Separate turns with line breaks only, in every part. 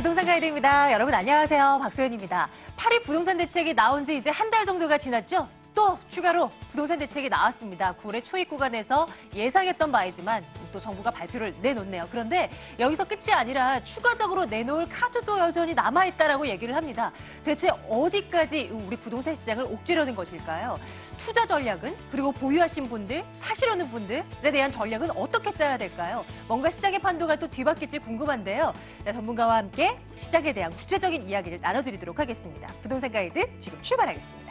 부동산 가이드입니다. 여러분 안녕하세요. 박소연입니다. 파리 부동산 대책이 나온 지 이제 한 달 정도가 지났죠? 또 추가로 부동산 대책이 나왔습니다. 9월의 초입 구간에서 예상했던 바이지만 또 정부가 발표를 내놓네요. 그런데 여기서 끝이 아니라 추가적으로 내놓을 카드도 여전히 남아있다라고 얘기를 합니다. 대체 어디까지 우리 부동산 시장을 옥죄려는 것일까요? 투자 전략은? 그리고 보유하신 분들, 사시려는 분들에 대한 전략은 어떻게 짜야 될까요? 뭔가 시장의 판도가 또 뒤바뀔지 궁금한데요. 전문가와 함께 시장에 대한 구체적인 이야기를 나눠드리도록 하겠습니다. 부동산 가이드 지금 출발하겠습니다.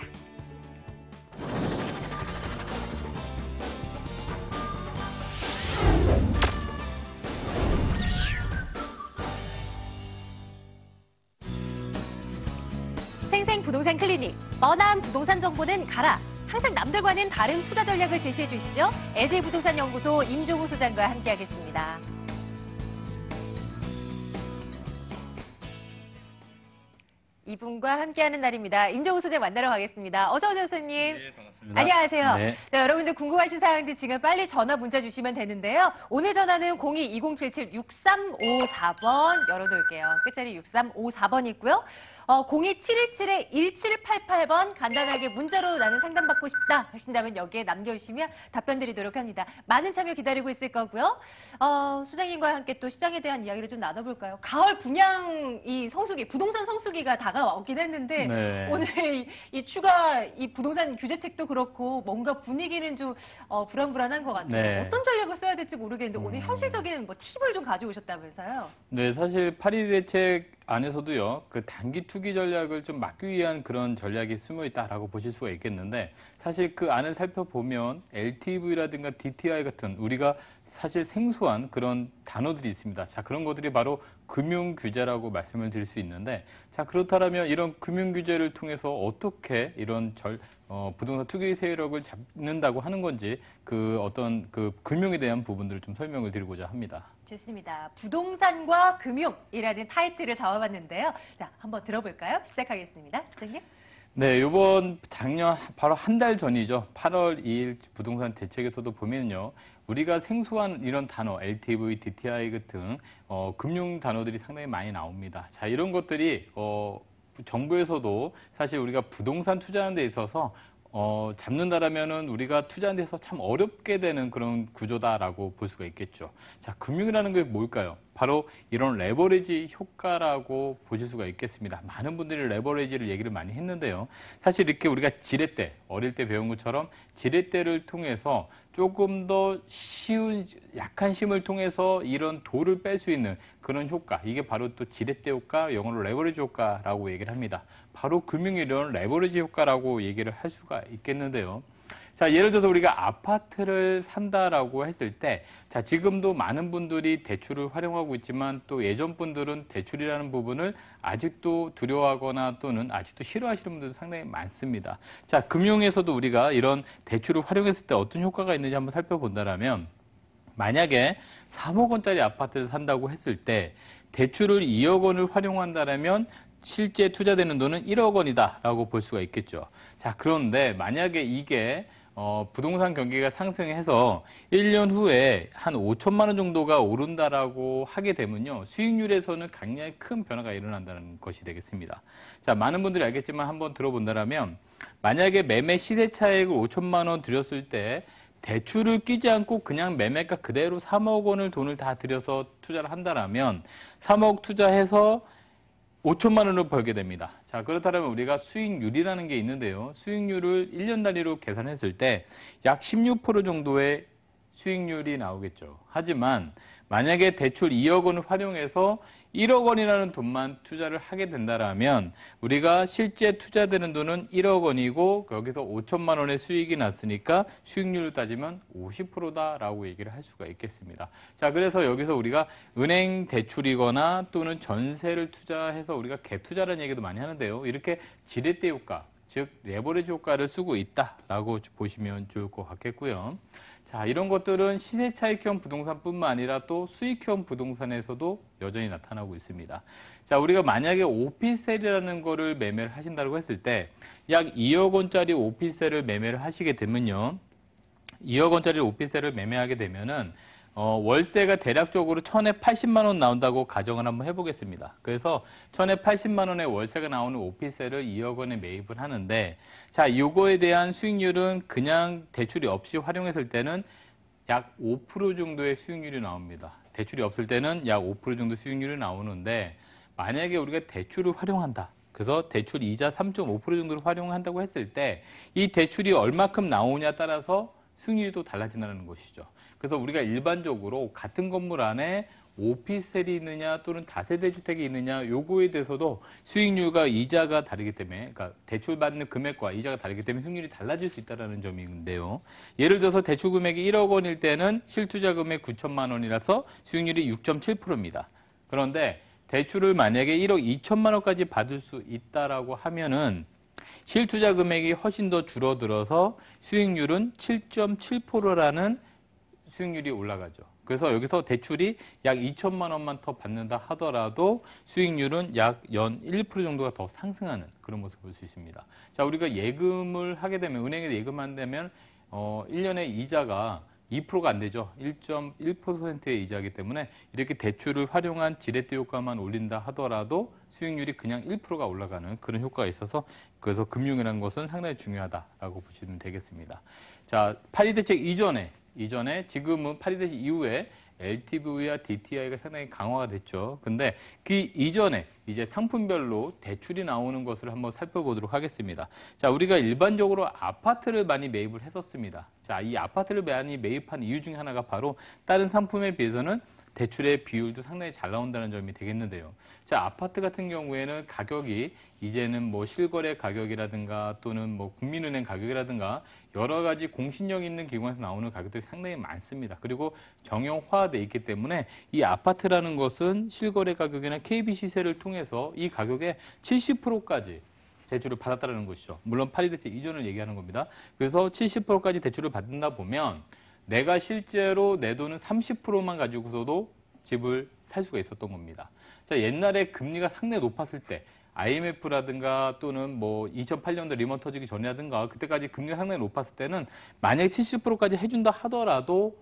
생생 부동산 클리닉, 뻔한 부동산 정보는 가라. 항상 남들과는 다른 투자 전략을 제시해 주시죠. LG부동산연구소 임종우 소장과 함께하겠습니다. 이분과 함께하는 날입니다. 임종우 소장 만나러 가겠습니다. 어서 오세요, 소장님.
네, 반갑습니다.
안녕하세요.
네.
자, 여러분들 궁금하신 사항들 지금 빨리 전화 문자 주시면 되는데요. 오늘 전화는 02-2077-6354번 열어놓을게요. 끝자리 6354번 있고요. 02-717-1788번 간단하게 문자로 나는 상담받고 싶다 하신다면 여기에 남겨주시면 답변 드리도록 합니다. 많은 참여 기다리고 있을 거고요. 소장님과 함께 또 시장에 대한 이야기를 좀 나눠볼까요? 가을 분양 이 성수기, 부동산 성수기가 다가오긴 했는데
네.
오늘 이 추가 이 부동산 규제책도 그렇고 뭔가 분위기는 좀 불안불안한 것 같아요.
네.
어떤 전략을 써야 될지 모르겠는데 오늘 현실적인 뭐 팁을 좀 가져오셨다면서요?
네, 사실 파리 대책 안에서도요, 그 단기 투기 전략을 좀 막기 위한 그런 전략이 숨어 있다라고 보실 수가 있겠는데, 사실 그 안을 살펴보면 LTV라든가 DTI 같은 우리가 사실 생소한 그런 단어들이 있습니다. 자, 그런 것들이 바로 금융 규제라고 말씀을 드릴 수 있는데, 자, 그렇다면 이런 금융 규제를 통해서 어떻게 이런 부동산 투기 세력을 잡는다고 하는 건지 그 어떤 그 금융에 대한 부분들을 좀 설명을 드리고자 합니다.
좋습니다. 부동산과 금융이라는 타이틀을 잡아봤는데요. 자, 한번 들어볼까요? 시작하겠습니다. 선생님.
네, 요번 작년 바로 한 달 전이죠. 8월 2일 부동산 대책에서도 보면요. 우리가 생소한 이런 단어, LTV, DTI 같은 금융 단어들이 상당히 많이 나옵니다. 자, 이런 것들이 정부에서도 사실 우리가 부동산 투자하는 데 있어서 잡는다라면은 우리가 투자하는 데서 참 어렵게 되는 그런 구조다라고 볼 수가 있겠죠. 자, 금융이라는 게 뭘까요? 바로 이런 레버리지 효과라고 보실 수가 있겠습니다. 많은 분들이 레버리지를 얘기를 많이 했는데요. 사실 이렇게 우리가 지렛대, 어릴 때 배운 것처럼 지렛대를 통해서 조금 더 쉬운, 약한 힘을 통해서 이런 돌을 뺄 수 있는 그런 효과. 이게 바로 또 지렛대 효과, 영어로 레버리지 효과라고 얘기를 합니다. 바로 금융이 이런 레버리지 효과라고 얘기를 할 수가 있겠는데요. 자, 예를 들어서 우리가 아파트를 산다라고 했을 때, 자, 지금도 많은 분들이 대출을 활용하고 있지만 또 예전 분들은 대출이라는 부분을 아직도 두려워하거나 또는 아직도 싫어하시는 분들도 상당히 많습니다. 자, 금융에서도 우리가 이런 대출을 활용했을 때 어떤 효과가 있는지 한번 살펴본다면, 만약에 3억 원짜리 아파트를 산다고 했을 때 대출을 2억 원을 활용한다면 실제 투자되는 돈은 1억 원이다라고 볼 수가 있겠죠. 자, 그런데 만약에 이게 부동산 경기가 상승해서 1년 후에 한 5천만 원 정도가 오른다라고 하게 되면요. 수익률에서는 굉장히 큰 변화가 일어난다는 것이 되겠습니다. 자, 많은 분들이 알겠지만 한번 들어본다면 만약에 매매 시세 차익을 5천만 원 들였을 때 대출을 끼지 않고 그냥 매매가 그대로 3억 원을 돈을 다 들여서 투자를 한다면 3억 투자해서 5천만 원을 벌게 됩니다. 자, 그렇다면 우리가 수익률이라는 게 있는데요. 수익률을 1년 단위로 계산했을 때 약 16% 정도의 수익률이 나오겠죠. 하지만 만약에 대출 2억 원을 활용해서 1억 원이라는 돈만 투자를 하게 된다면 우리가 실제 투자되는 돈은 1억 원이고 여기서 5천만 원의 수익이 났으니까 수익률로 따지면 50%다라고 얘기를 할 수가 있겠습니다. 자, 그래서 여기서 우리가 은행 대출이거나 또는 전세를 투자해서 우리가 갭 투자라는 얘기도 많이 하는데요. 이렇게 지렛대 효과, 즉 레버리지 효과를 쓰고 있다라고 보시면 좋을 것 같겠고요. 자, 이런 것들은 시세차익형 부동산뿐만 아니라 또 수익형 부동산에서도 여전히 나타나고 있습니다. 자, 우리가 만약에 오피스텔이라는 거를 매매를 하신다고 했을 때 약 2억 원짜리 오피스텔을 매매를 하시게 되면요. 2억 원짜리 오피스텔을 매매하게 되면은 월세가 대략적으로 1,080만 원 나온다고 가정을 한번 해보겠습니다. 그래서 1,080만 원의 월세가 나오는 오피스텔을 2억 원에 매입을 하는데, 자, 이거에 대한 수익률은 그냥 대출이 없이 활용했을 때는 약 5% 정도의 수익률이 나옵니다. 대출이 없을 때는 약 5% 정도 수익률이 나오는데, 만약에 우리가 대출을 활용한다. 그래서 대출 이자 3.5% 정도를 활용한다고 했을 때 이 대출이 얼마큼 나오냐에 따라서 수익률이 또 달라진다는 것이죠. 그래서 우리가 일반적으로 같은 건물 안에 오피스텔이 있느냐 또는 다세대 주택이 있느냐 요거에 대해서도 수익률과 이자가 다르기 때문에, 그러니까 대출 받는 금액과 이자가 다르기 때문에 수익률이 달라질 수 있다는 점인데요. 예를 들어서 대출 금액이 1억 원일 때는 실투자 금액 9천만 원이라서 수익률이 6.7%입니다. 그런데 대출을 만약에 1억 2천만 원까지 받을 수 있다라고 하면은 실투자 금액이 훨씬 더 줄어들어서 수익률은 7.7%라는 수익률이 올라가죠. 그래서 여기서 대출이 약 2천만 원만 더 받는다 하더라도 수익률은 약 연 1% 정도가 더 상승하는 그런 모습을 볼 수 있습니다. 자, 우리가 예금을 하게 되면, 은행에 예금하게 되면 1년에 이자가 2%가 안 되죠. 1.1%의 이자이기 때문에 이렇게 대출을 활용한 지렛대 효과만 올린다 하더라도 수익률이 그냥 1%가 올라가는 그런 효과가 있어서, 그래서 금융이라는 것은 상당히 중요하다라고 보시면 되겠습니다. 자, 파리 대책 이전에 지금은 파리 대책 이후에 LTV와 DTI가 상당히 강화가 됐죠. 근데 그 이전에 이제 상품별로 대출이 나오는 것을 한번 살펴보도록 하겠습니다. 자, 우리가 일반적으로 아파트를 많이 매입을 했었습니다. 자, 이 아파트를 많이 매입한 이유 중에 하나가 바로 다른 상품에 비해서는 대출의 비율도 상당히 잘 나온다는 점이 되겠는데요. 자, 아파트 같은 경우에는 가격이 이제는 뭐 실거래 가격이라든가 또는 뭐 국민은행 가격이라든가 여러 가지 공신력 있는 기관에서 나오는 가격들이 상당히 많습니다. 그리고 정형화되어 있기 때문에 이 아파트라는 것은 실거래 가격이나 KB 시세를 통해서 이 가격의 70%까지 대출을 받았다는 것이죠. 물론 파리 대책 이전을 얘기하는 겁니다. 그래서 70%까지 대출을 받는다 보면 내가 실제로 내 돈은 30%만 가지고서도 집을 살 수가 있었던 겁니다. 자, 옛날에 금리가 상당히 높았을 때 IMF라든가 또는 뭐 2008년도 리먼 터지기 전이라든가 그때까지 금리가 상당히 높았을 때는 만약에 70%까지 해준다 하더라도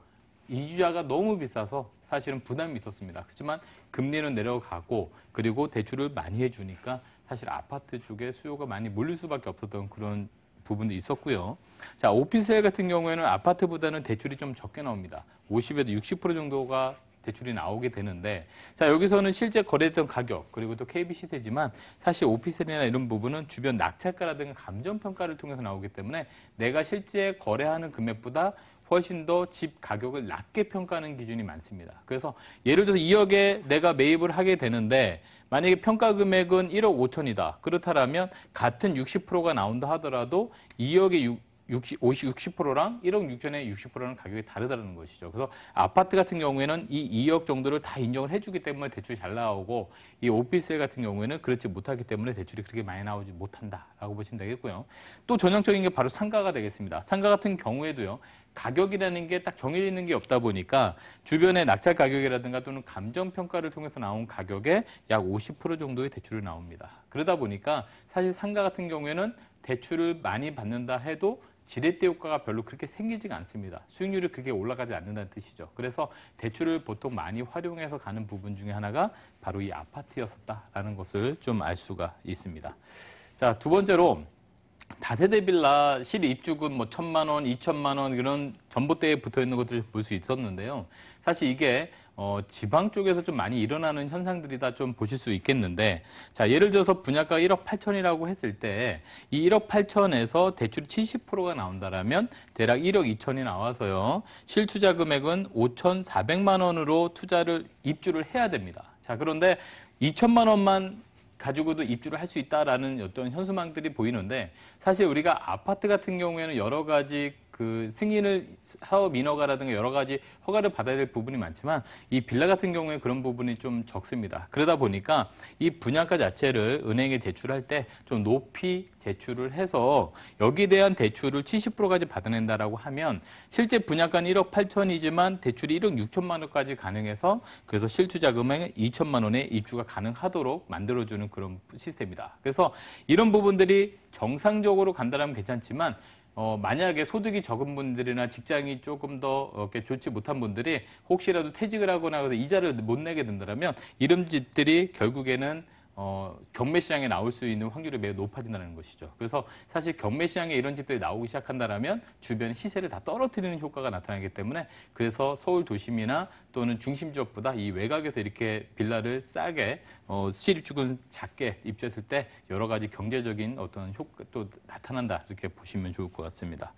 이자가 너무 비싸서 사실은 부담이 있었습니다. 그렇지만 금리는 내려가고 그리고 대출을 많이 해주니까 사실 아파트 쪽에 수요가 많이 몰릴 수밖에 없었던 그런 부분도 있었고요. 자, 오피스텔 같은 경우에는 아파트보다는 대출이 좀 적게 나옵니다. 50에서 60% 정도가 대출이 나오게 되는데, 자, 여기서는 실제 거래했던 가격 그리고 또 KB 시세지만 사실 오피스텔이나 이런 부분은 주변 낙찰가라든가 감정평가를 통해서 나오기 때문에 내가 실제 거래하는 금액보다 훨씬 더 집 가격을 낮게 평가하는 기준이 많습니다. 그래서 예를 들어서 2억에 내가 매입을 하게 되는데 만약에 평가 금액은 1억 5천이다. 그렇다면 같은 60%가 나온다 하더라도 2억의 60%랑 1억 6천의 60%는 가격이 다르다는 것이죠. 그래서 아파트 같은 경우에는 이 2억 정도를 다 인정을 해주기 때문에 대출이 잘 나오고 이 오피스텔 같은 경우에는 그렇지 못하기 때문에 대출이 그렇게 많이 나오지 못한다라고 보시면 되겠고요. 또 전형적인 게 바로 상가 되겠습니다. 상가 같은 경우에도요. 가격이라는 게 딱 정해져 있는 게 없다 보니까 주변의 낙찰 가격이라든가 또는 감정평가를 통해서 나온 가격의 약 50% 정도의 대출이 나옵니다. 그러다 보니까 사실 상가 같은 경우에는 대출을 많이 받는다 해도 지렛대 효과가 별로 그렇게 생기지가 않습니다. 수익률이 그렇게 올라가지 않는다는 뜻이죠. 그래서 대출을 보통 많이 활용해서 가는 부분 중에 하나가 바로 이 아파트였었다라는 것을 좀 알 수가 있습니다. 자, 두 번째로 다세대 빌라 실입주금 뭐 1,000만 원, 2천만 원 이런 전봇대에 붙어 있는 것들을 볼 수 있었는데요. 사실 이게 지방 쪽에서 좀 많이 일어나는 현상들이다 좀 보실 수 있겠는데, 자, 예를 들어서 분양가가 1억 8천이라고 했을 때 이 1억 8천에서 대출이 70%가 나온다라면 대략 1억 2천이 나와서요. 실투자 금액은 5,400만 원으로 입주를 해야 됩니다. 자, 그런데 2천만 원만 가지고도 입주를 할 수 있다라는 어떤 현수막들이 보이는데, 사실 우리가 아파트 같은 경우에는 여러 가지 그 승인을 사업 인허가라든가 여러 가지 허가를 받아야 될 부분이 많지만 이 빌라 같은 경우에 그런 부분이 좀 적습니다. 그러다 보니까 이 분양가 자체를 은행에 제출할 때 좀 높이 제출을 해서 여기에 대한 대출을 70%까지 받아낸다라고 하면 실제 분양가는 1억 8천이지만 대출이 1억 6천만 원까지 가능해서 그래서 실투자금액은 2천만 원에 입주가 가능하도록 만들어주는 그런 시스템이다. 그래서 이런 부분들이 정상적으로 간다면 괜찮지만 만약에 소득이 적은 분들이나 직장이 조금 더 이렇게 좋지 못한 분들이 혹시라도 퇴직을 하거나 해서 이자를 못 내게 된다면 이런 집들이 결국에는 경매 시장에 나올 수 있는 확률이 매우 높아진다는 것이죠. 그래서 사실 경매 시장에 이런 집들이 나오기 시작한다면 주변 시세를 다 떨어뜨리는 효과가 나타나기 때문에 그래서 서울 도심이나 또는 중심 지역보다 이 외곽에서 이렇게 빌라를 싸게 실입주금 작게 입주했을 때 여러 가지 경제적인 어떤 효과도 나타난다 이렇게 보시면 좋을 것 같습니다.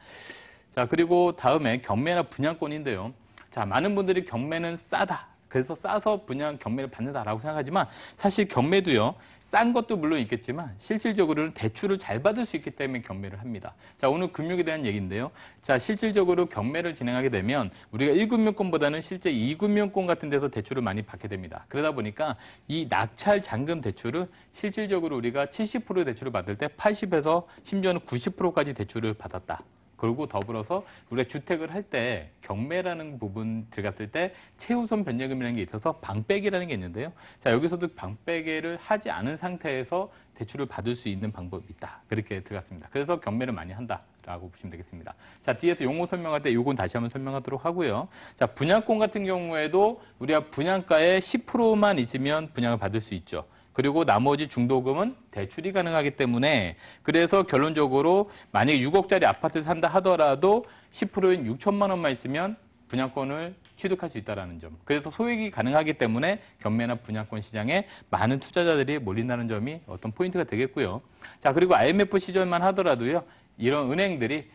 자, 그리고 다음에 경매나 분양권인데요. 자, 많은 분들이 경매는 싸다. 그래서 싸서 분양 경매를 받는다라고 생각하지만 사실 경매도요. 싼 것도 물론 있겠지만 실질적으로는 대출을 잘 받을 수 있기 때문에 경매를 합니다. 자, 오늘 금융에 대한 얘기인데요. 자, 실질적으로 경매를 진행하게 되면 우리가 1금융권보다는 실제 2금융권 같은 데서 대출을 많이 받게 됩니다. 그러다 보니까 이 낙찰 잔금 대출을 실질적으로 우리가 70% 대출을 받을 때 80에서 심지어는 90%까지 대출을 받았다. 그리고 더불어서 우리가 주택을 할 때 경매라는 부분 들어갔을 때 최우선 변제금이라는 게 있어서 방빼기라는 게 있는데요. 자, 여기서도 방빼기를 하지 않은 상태에서 대출을 받을 수 있는 방법이 있다. 그렇게 들어갔습니다. 그래서 경매를 많이 한다라고 보시면 되겠습니다. 자, 뒤에서 용어 설명할 때 요건 다시 한번 설명하도록 하고요. 자, 분양권 같은 경우에도 우리가 분양가의 10%만 있으면 분양을 받을 수 있죠. 그리고 나머지 중도금은 대출이 가능하기 때문에 그래서 결론적으로 만약에 6억짜리 아파트를 산다 하더라도 10%인 6천만 원만 있으면 분양권을 취득할 수 있다는 점. 그래서 소액이 가능하기 때문에 경매나 분양권 시장에 많은 투자자들이 몰린다는 점이 어떤 포인트가 되겠고요. 자, 그리고 IMF 시절만 하더라도요. 이런 은행들이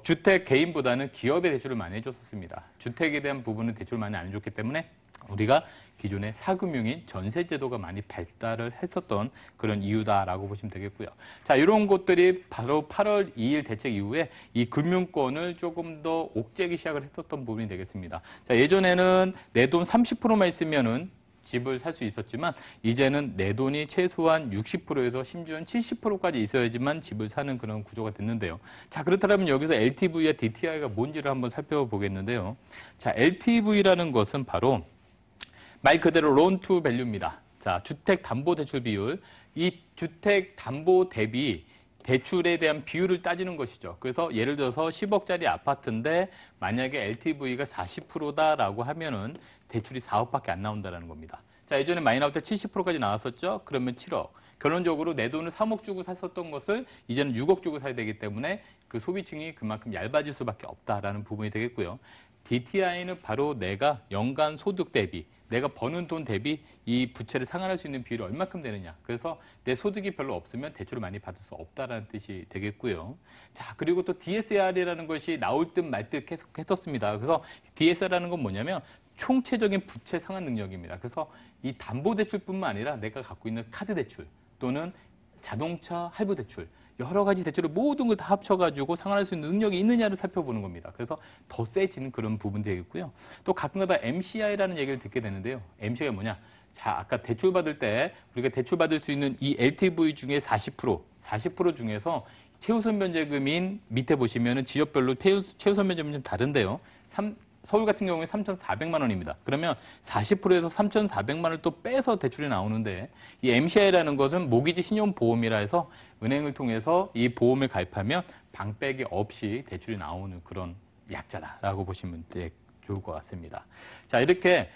주택 개인보다는 기업에 대출을 많이 해줬었습니다. 주택에 대한 부분은 대출을 많이 안 해줬기 때문에 우리가 기존의 사금융인 전세제도가 많이 발달을 했었던 그런 이유다라고 보시면 되겠고요. 자, 이런 것들이 바로 8월 2일 대책 이후에 이 금융권을 조금 더 옥죄기 시작을 했었던 부분이 되겠습니다. 자, 예전에는 내 돈 30%만 있으면은 집을 살 수 있었지만 이제는 내 돈이 최소한 60%에서 심지어는 70%까지 있어야지만 집을 사는 그런 구조가 됐는데요. 자, 그렇다면 여기서 LTV와 DTI가 뭔지를 한번 살펴보겠는데요. 자, LTV라는 것은 바로 말 그대로 론 투 밸류입니다. 자, 주택담보대출 비율. 이 주택담보 대비 대출에 대한 비율을 따지는 것이죠. 그래서 예를 들어서 10억짜리 아파트인데 만약에 LTV가 40%다라고 하면은 대출이 4억밖에 안 나온다는 겁니다. 자, 예전에 많이 나올 때 70%까지 나왔었죠? 그러면 7억. 결론적으로 내 돈을 3억 주고 샀었던 것을 이제는 6억 주고 사야 되기 때문에 그 소비층이 그만큼 얇아질 수밖에 없다라는 부분이 되겠고요. DTI는 바로 내가 연간 소득 대비 내가 버는 돈 대비 이 부채를 상환할 수 있는 비율이 얼마큼 되느냐. 그래서 내 소득이 별로 없으면 대출을 많이 받을 수 없다라는 뜻이 되겠고요. 자, 그리고 또 DSR이라는 것이 나올 듯 말 듯 계속 했었습니다. 그래서 DSR이라는 건 뭐냐면 총체적인 부채 상환 능력입니다. 그래서 이 담보대출뿐만 아니라 내가 갖고 있는 카드 대출 또는 자동차 할부 대출 여러 가지 대출을 모든 걸 다 합쳐가지고 상환할 수 있는 능력이 있느냐를 살펴보는 겁니다. 그래서 더 세지는 그런 부분도 되겠고요. 또 가끔가다 MCI라는 얘기를 듣게 되는데요. MCI가 뭐냐? 자, 아까 대출 받을 때 우리가 대출 받을 수 있는 이 LTV 중에 40% 중에서 최우선 변제금인 밑에 보시면은 지역별로 최우선 변제금이 좀 다른데요. 서울 같은 경우에 3,400만 원입니다. 그러면 40%에서 3,400만 원을 또 빼서 대출이 나오는데 이 MCI라는 것은 모기지 신용보험이라 해서 은행을 통해서 이 보험을 가입하면 방빼기 없이 대출이 나오는 그런 약자다라고 보시면 좋을 것 같습니다. 자, 이렇게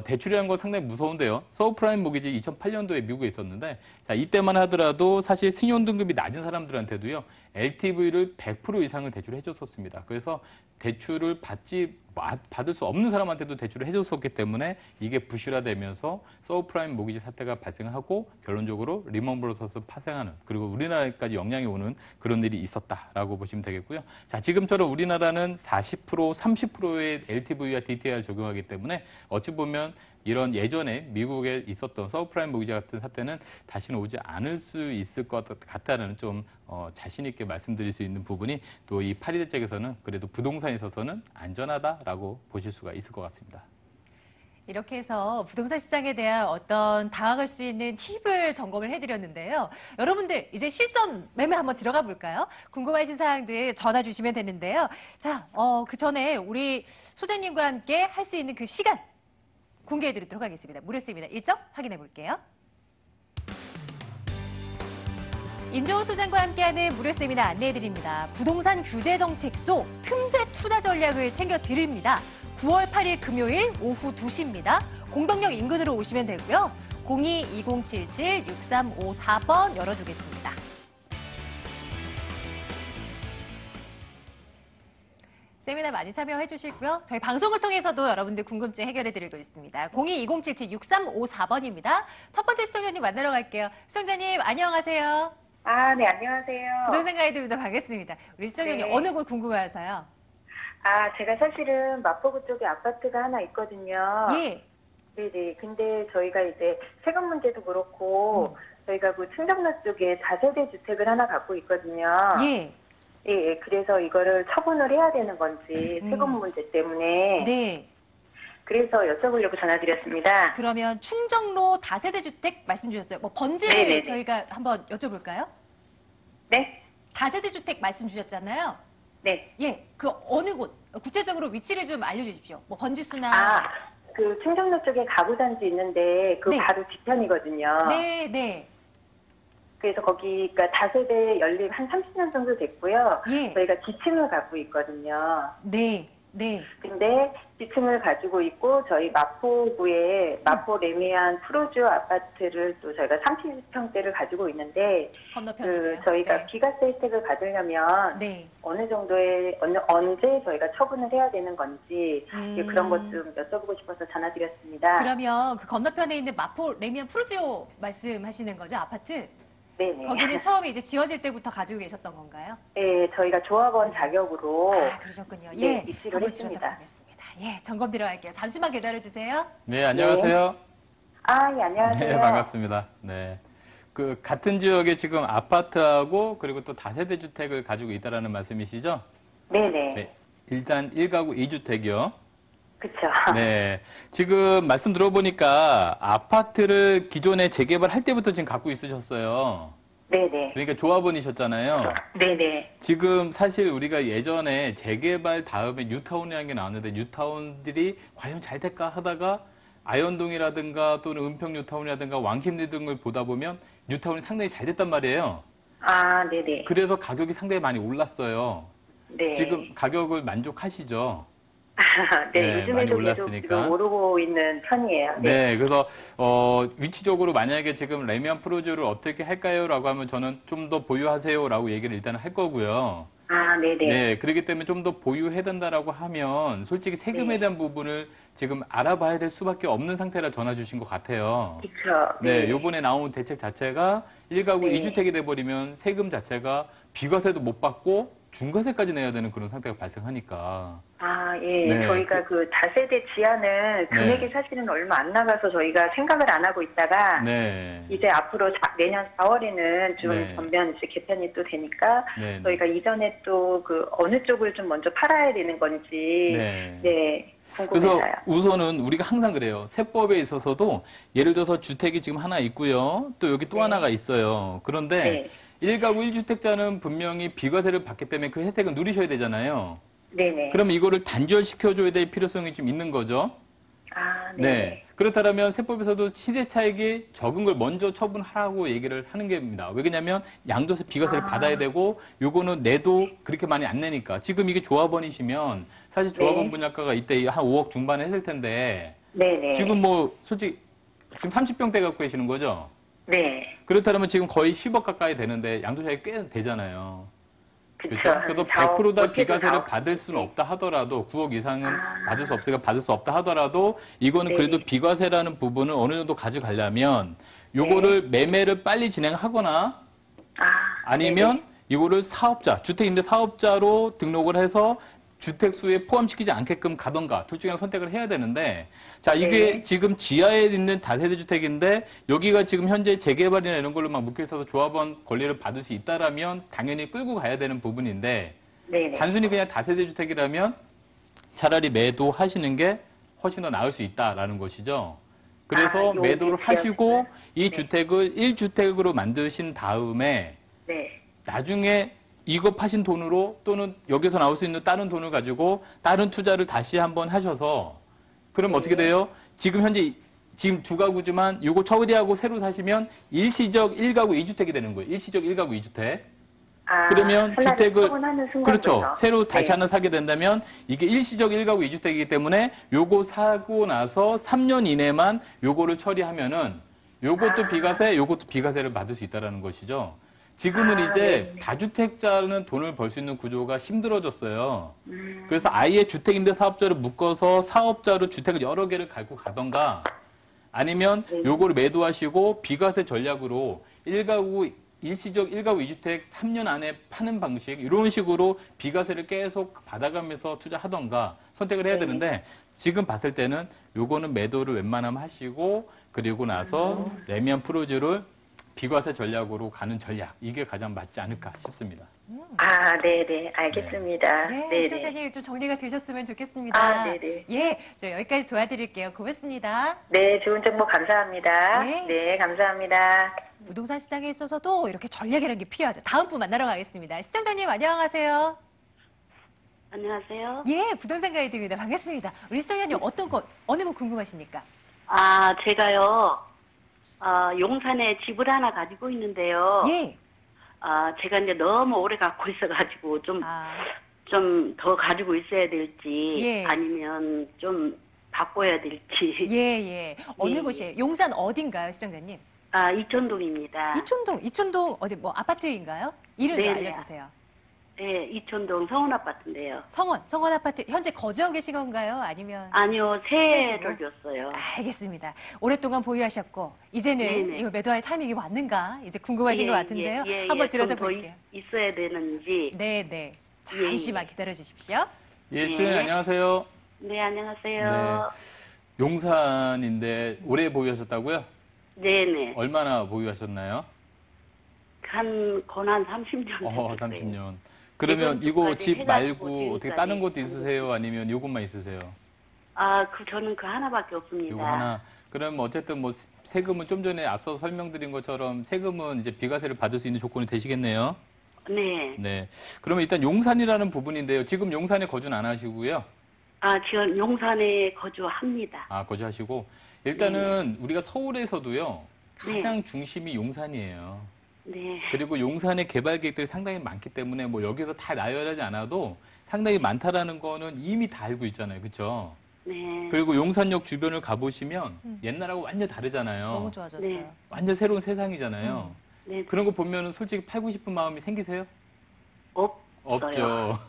대출이라는 건 상당히 무서운데요. 서브프라임 모기지 2008년도에 미국에 있었는데 자, 이때만 하더라도 사실 신용 등급이 낮은 사람들한테도요. LTV를 100% 이상을 대출을 해줬었습니다. 그래서 대출을 받을 수 없는 사람한테도 대출을 해줬었기 때문에 이게 부실화되면서 서브프라임 모기지 사태가 발생하고 결론적으로 리먼 브러더스 파생하는 그리고 우리나라까지 영향이 오는 그런 일이 있었다라고 보시면 되겠고요. 자, 지금처럼 우리나라는 40%, 30%의 LTV와 DTI를 적용하기 때문에 어찌 보면 이런 예전에 미국에 있었던 서브프라임 모기지 같은 사태는 다시는 오지 않을 수 있을 것 같다는 좀 자신 있게 말씀드릴 수 있는 부분이 또 이 파리 대책에서는 그래도 부동산에 있어서는 안전하다라고 보실 수가 있을 것 같습니다.
이렇게 해서 부동산 시장에 대한 어떤 다가갈 수 있는 팁을 점검을 해드렸는데요. 여러분들 이제 실전 매매 한번 들어가 볼까요? 궁금하신 사항들 전화 주시면 되는데요. 자, 그 전에 우리 소장님과 함께 할 수 있는 그 시간 공개해드리도록 하겠습니다. 무료입니다. 일정 확인해 볼게요. 임종훈 소장과 함께하는 무료 세미나 안내해드립니다. 부동산 규제 정책 속 틈새 투자 전략을 챙겨드립니다. 9월 8일 금요일 오후 2시입니다. 공덕역 인근으로 오시면 되고요. 02-2077-6354번 열어두겠습니다. 세미나 많이 참여해 주시고요. 저희 방송을 통해서도 여러분들 궁금증 해결해드리고 있습니다. 02-2077-6354번입니다. 첫 번째 시청자님 만나러 갈게요. 시청자님 안녕하세요.
네, 안녕하세요.
부동산 가이드입니다. 반갑습니다. 우리 시청자님
네.
어느 곳 궁금해하세요?
제가 사실은 마포구 쪽에 아파트가 하나 있거든요.
예.
네네. 근데 저희가 이제 세금 문제도 그렇고, 저희가 그 충정로 쪽에 다세대 주택을 하나 갖고 있거든요.
예.
예, 그래서 이거를 처분을 해야 되는 건지, 세금 문제 때문에.
네.
그래서 여쭤보려고 전화드렸습니다.
그러면 충정로 다세대 주택 말씀 주셨어요. 뭐 번지를
네네네.
저희가 한번 여쭤볼까요?
네?
다세대 주택 말씀 주셨잖아요.
네.
예. 그 어느 곳? 구체적으로 위치를 좀 알려주십시오. 뭐 번지수나.
그 충정로 쪽에 가구단지 있는데, 그
네.
바로 뒤편이거든요.
네, 네.
그래서 거기가 다세대 연립 한 30년 정도 됐고요.
예.
저희가 지층을 갖고 있거든요.
네. 네.
근데 지층을 가지고 있고 저희 마포구에 마포 레미안 프로주 아파트를 또 저희가 30평대를 가지고 있는데
건너편이네요.
저희가
네.
비과세 혜택을 받으려면
네.
어느 정도의 언제 저희가 처분을 해야 되는 건지 그런 것 좀 여쭤보고 싶어서 전화드렸습니다.
그러면 그 건너편에 있는 마포 레미안 프루지오 말씀하시는 거죠? 아파트?
네네.
거기는 처음에 이제 지어질 때부터 가지고 계셨던 건가요?
네, 저희가 조합원 자격으로
그러셨군요.
네,
예.
입주를
한번
했습니다.
들여다보겠습니다. 예, 점검 들어갈게요. 잠시만 기다려 주세요.
네, 안녕하세요.
예, 안녕하세요.
네, 반갑습니다. 네. 그 같은 지역에 지금 아파트하고 그리고 또 다세대 주택을 가지고 있다라는 말씀이시죠?
네네.
네. 일단 1가구 2주택이요.
그쵸.
네. 지금 말씀 들어보니까 아파트를 기존에 재개발할 때부터 지금 갖고 있으셨어요.
네네.
그러니까 조합원이셨잖아요.
네네.
지금 사실 우리가 예전에 재개발 다음에 뉴타운이라는 게 나왔는데 뉴타운들이 과연 잘 될까 하다가 아현동이라든가 또는 은평 뉴타운이라든가 왕십리 등을 보다 보면 뉴타운이 상당히 잘 됐단 말이에요.
네네.
그래서 가격이 상당히 많이 올랐어요.
네.
지금 가격을 만족하시죠?
네,
네, 많이
요즘에도 계속
올랐으니까.
지금 오르고 있는 편이에요.
네, 그래서 위치적으로 만약에 지금 레미안 프로즈를 어떻게 할까요?라고 하면 저는 좀 더 보유하세요라고 얘기를 일단 할 거고요.
네네.
네, 그렇기 때문에 좀 더 보유해야 된다라고 하면 솔직히 세금에
네.
대한 부분을 지금 알아봐야 될 수밖에 없는 상태라 전화 주신 것 같아요.
그렇죠.
네, 요번에 나온 대책 자체가 1가구
네.
2주택이 돼버리면 세금 자체가 비과세도 못 받고 중과세까지 내야 되는 그런 상태가 발생하니까.
예.
네.
저희가 그 다세대 지하는 금액이
네.
사실은 얼마 안 나가서 저희가 생각을 안 하고 있다가
네.
이제 앞으로 내년 4월에는 좀
네.
전면 이제 개편이 또 되니까
네.
저희가 이전에 또 그 어느 쪽을 좀 먼저 팔아야 되는 건지
네. 그래서
궁금해요.
우선은 우리가 항상 그래요. 세법에 있어서도 예를 들어서 주택이 지금 하나 있고요. 또 여기 또
네.
하나가 있어요. 그런데
네.
1가구 1주택자는 분명히 비과세를 받기 때문에 그 혜택을 누리셔야 되잖아요.
네네.
그럼 이거를 단절시켜줘야 될 필요성이 좀 있는 거죠.
네.
그렇다면 세법에서도 시세 차익이 적은 걸 먼저 처분하라고 얘기를 하는 겁니다. 왜냐면 양도세 비과세를 받아야 되고 요거는 내도 그렇게 많이 안 내니까. 지금 이게 조합원이시면 사실 조합원
네.
분양가가 이때 한 5억 중반에 했을 텐데
네네.
지금 뭐 솔직히 지금 30평대 갖고 계시는 거죠?
네.
그렇다면 지금 거의 10억 가까이 되는데 양도세가 꽤 되잖아요.
그쵸.
그렇죠? 그래서
한 4억,
100%다
못해도
비과세를
4억.
받을 수는
네.
없다 하더라도 9억 이상은 받을 수 없으니까 받을 수 없다 하더라도 이거는
네.
그래도 비과세라는 부분을 어느 정도 가져가려면 요거를 매매를 빨리 진행하거나 아니면 이거를 사업자, 주택임대 사업자로 등록을 해서 주택수에 포함시키지 않게끔 가던가 둘 중에 하나 선택을 해야 되는데 자 이게
네.
지금 지하에 있는 다세대 주택인데 여기가 지금 현재 재개발이나 이런 걸로 막 묶여 있어서 조합원 권리를 받을 수 있다라면 당연히 끌고 가야 되는 부분인데
네네.
단순히 그냥 다세대 주택이라면 차라리 매도하시는 게 훨씬 더 나을 수 있다라는 것이죠. 그래서
여기
매도를 하시고 이
네.
주택을 1주택으로 만드신 다음에
네.
나중에 이거 파신 돈으로 또는 여기서 나올 수 있는 다른 돈을 가지고 다른 투자를 다시 한번 하셔서 그럼
네.
어떻게 돼요? 지금 현재 지금 두 가구지만 요거 처리하고 새로 사시면 일시적 1가구 2주택이 되는 거예요. 일시적 1가구 2주택. 그러면
하나를
주택을
처분하는 순간부터.
그렇죠. 새로 다시
네.
하나 사게 된다면 이게 일시적 1가구 2주택이기 때문에 요거 사고 나서 3년 이내만 요거를 처리하면은 요것도 비과세, 요것도 비과세를 받을 수 있다라는 것이죠. 지금은 이제
네.
다주택자는 돈을 벌 수 있는 구조가 힘들어졌어요. 그래서 아예 주택임대 사업자를 묶어서 사업자로 주택을 여러 개를 갖고 가던가 아니면
네.
요거를 매도하시고 비과세 전략으로 일시적 1가구 2주택 3년 안에 파는 방식 이런 식으로 비과세를 계속 받아가면서 투자하던가 선택을 해야
네.
되는데 지금 봤을 때는 요거는 매도를 웬만하면 하시고 그리고 나서 레미안 프로즈를 비과세 전략으로 가는 전략 이게 가장 맞지 않을까 싶습니다.
네네. 알겠습니다.
네,
네네.
시청자님 좀 정리가 되셨으면 좋겠습니다.
네네.
예, 저 여기까지 도와드릴게요. 고맙습니다.
네, 좋은 정보 감사합니다.
네.
네, 감사합니다.
부동산 시장에 있어서도 이렇게 전략이라는 게 필요하죠. 다음 분 만나러 가겠습니다. 시청자님 안녕하세요.
안녕하세요.
예, 부동산 가이드입니다. 반갑습니다. 우리 시청자님 어느 거 궁금하십니까?
제가요, 용산에 집을 하나 가지고 있는데요.
예.
제가 이제 너무 오래 갖고 있어가지고 좀 더 가지고 있어야 될지
예.
아니면 좀 바꿔야 될지.
예. 어느
예,
곳이에요? 용산 어딘가요, 시청자님?
이촌동입니다.
이촌동 어디 뭐 아파트인가요? 이름 좀
네네.
알려주세요.
네, 이촌동 성원 아파트인데요.
성원 아파트 현재 거주하고 계신 건가요? 아니면?
아니요,
새
새를
집을?
줬어요.
알겠습니다. 오랫동안 보유하셨고 이제는
네네.
이걸 매도할 타이밍이 왔는가 이제 궁금하신 것 같은데요. 한번 들여다볼게요.
있어야 되는지.
네. 잠시만 기다려 주십시오.
예, 수현님
네.
안녕하세요.
네, 안녕하세요.
용산인데 오래 보유하셨다고요?
네네.
얼마나 보유하셨나요?
한 30년.
30년. 그러면 이거
이번까지
집
해가지고
말고 어떻게
지금까지.
다른 것도 있으세요? 아니면 요것만 있으세요?
저는 그 하나밖에 없습니다.
요거 하나. 그럼 어쨌든 뭐 세금은 좀 전에 앞서 설명드린 것처럼 세금은 이제 비과세를 받을 수 있는 조건이 되시겠네요.
네.
네. 그러면 일단 용산이라는 부분인데요. 지금 용산에 거주는 안 하시고요.
지금 용산에 거주합니다.
거주하시고. 일단은 우리가 서울에서도요. 가장 중심이 용산이에요.
네.
그리고 용산의 개발 계획들이 상당히 많기 때문에 뭐 여기서 다 나열하지 않아도 상당히 많다라는 거는 이미 다 알고 있잖아요. 그렇죠?
네.
그리고 용산역 주변을 가보시면 옛날하고 완전 다르잖아요.
너무 좋아졌어요.
네.
완전 새로운 세상이잖아요.
네.
그런 거 보면 솔직히 팔고 싶은 마음이 생기세요?
없어요.
없죠.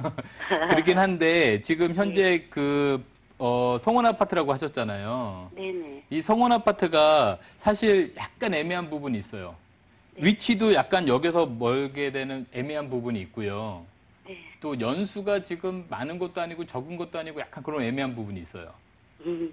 그렇긴 한데 지금 현재 성원 아파트라고 하셨잖아요.
네네.
이 성원 아파트가 사실 약간 애매한 부분이 있어요. 위치도 약간 역에서 멀게 되는 애매한 부분이 있고요.
네.
또 연수가 지금 많은 것도 아니고 적은 것도 아니고 약간 그런 애매한 부분이 있어요.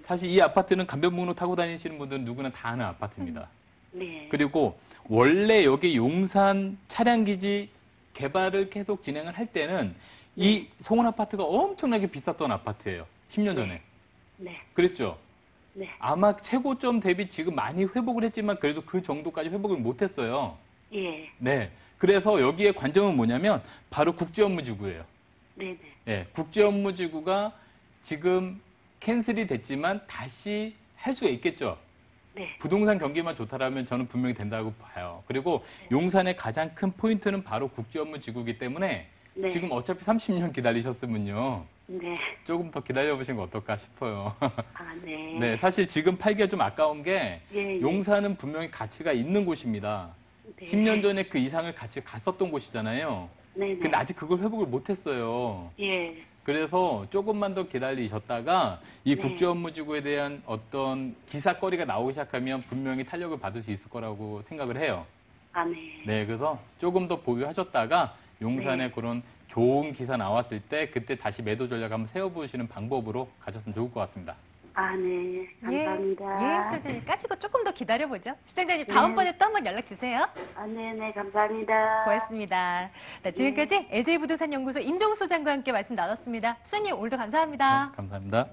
사실 이 아파트는 간변목로 타고 다니시는 분들은 누구나 다 아는 아파트입니다.
네.
그리고 원래 여기 용산 차량기지 개발을 계속 진행을 할 때는 이 성원 아파트가 엄청나게 비쌌던 아파트예요. 10년 전에.
네.
그랬죠?
네.
아마 최고점 대비 지금 많이 회복을 했지만 그래도 그 정도까지 회복을 못했어요.
예.
네. 그래서 여기에 관점은 뭐냐면 바로 국제업무지구예요.
네네.
네. 국제업무지구가 지금 캔슬이 됐지만 다시 할 수가 있겠죠.
네.
부동산 경기만 좋다라면 저는 분명히 된다고 봐요. 그리고 용산의 가장 큰 포인트는 바로 국제업무지구이기 때문에
네.
지금 어차피 30년 기다리셨으면요.
네.
조금 더 기다려보시는 거 어떨까 싶어요.
네.
네, 사실 지금 팔기가 좀 아까운 게
예.
용산은 분명히 가치가 있는 곳입니다.
네.
10년 전에 그 이상을 같이 갔었던 곳이잖아요.
네네.
근데 아직 그걸 회복을 못했어요.
예.
그래서 조금만 더 기다리셨다가 이
네.
국제업무지구에 대한 어떤 기사거리가 나오기 시작하면 분명히 탄력을 받을 수 있을 거라고 생각을 해요.
네.
네, 그래서 조금 더 보유하셨다가 용산에
네.
그런 좋은 기사 나왔을 때 그때 다시 매도 전략 한번 세워보시는 방법으로 가셨으면 좋을 것 같습니다.
네. 감사합니다.
예, 시청자님 까지고 조금 더 기다려보죠. 시청자님 다음번에 또 한번 연락 주세요.
네네. 감사합니다.
고맙습니다. 네, 지금까지 LJ부동산연구소 임종수 소장과 함께 말씀 나눴습니다. 수장님 오늘도 감사합니다.
네, 감사합니다.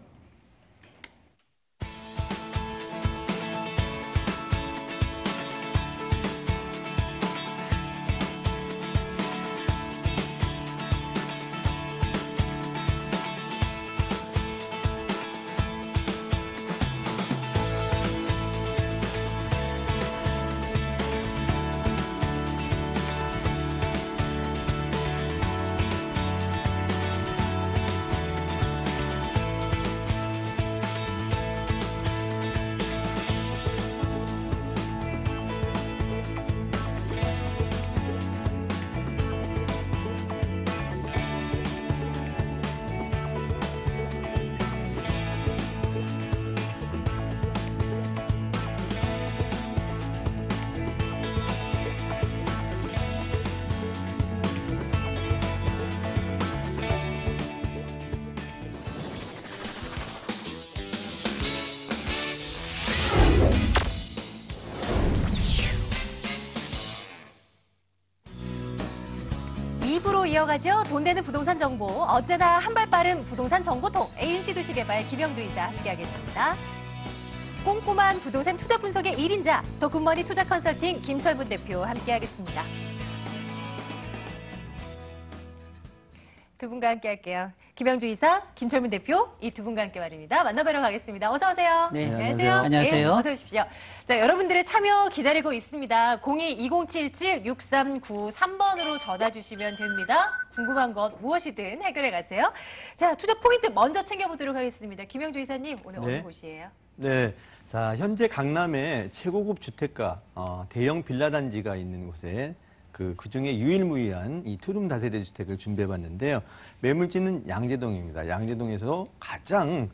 이어가죠. 돈 되는 부동산 정보, 언제나 한 발 빠른 부동산 정보통 ANC 도시개발 김영주 이사 함께하겠습니다. 꼼꼼한 부동산 투자 분석의 1인자, 더 굿머니 투자 컨설팅 김철분 대표 함께하겠습니다. 두 분과 함께할게요. 김영주 이사, 김철문 대표 이 두 분과 함께 말입니다. 만나뵈러 가겠습니다. 어서 오세요.
네,
안녕하세요.
안녕하세요.
예, 어서 오십시오. 자, 여러분들의 참여 기다리고 있습니다. 02-2077-6393번으로 전화 주시면 됩니다. 궁금한 것 무엇이든 해결해 가세요. 자, 투자 포인트 먼저 챙겨보도록 하겠습니다. 김영주 이사님, 오늘 어느 곳이에요?
네. 자, 현재 강남에 최고급 주택가, 대형 빌라 단지가 있는 곳에 그중에 유일무이한 이 투룸 다세대 주택을 준비해봤는데요. 매물지는 양재동입니다. 양재동에서 가장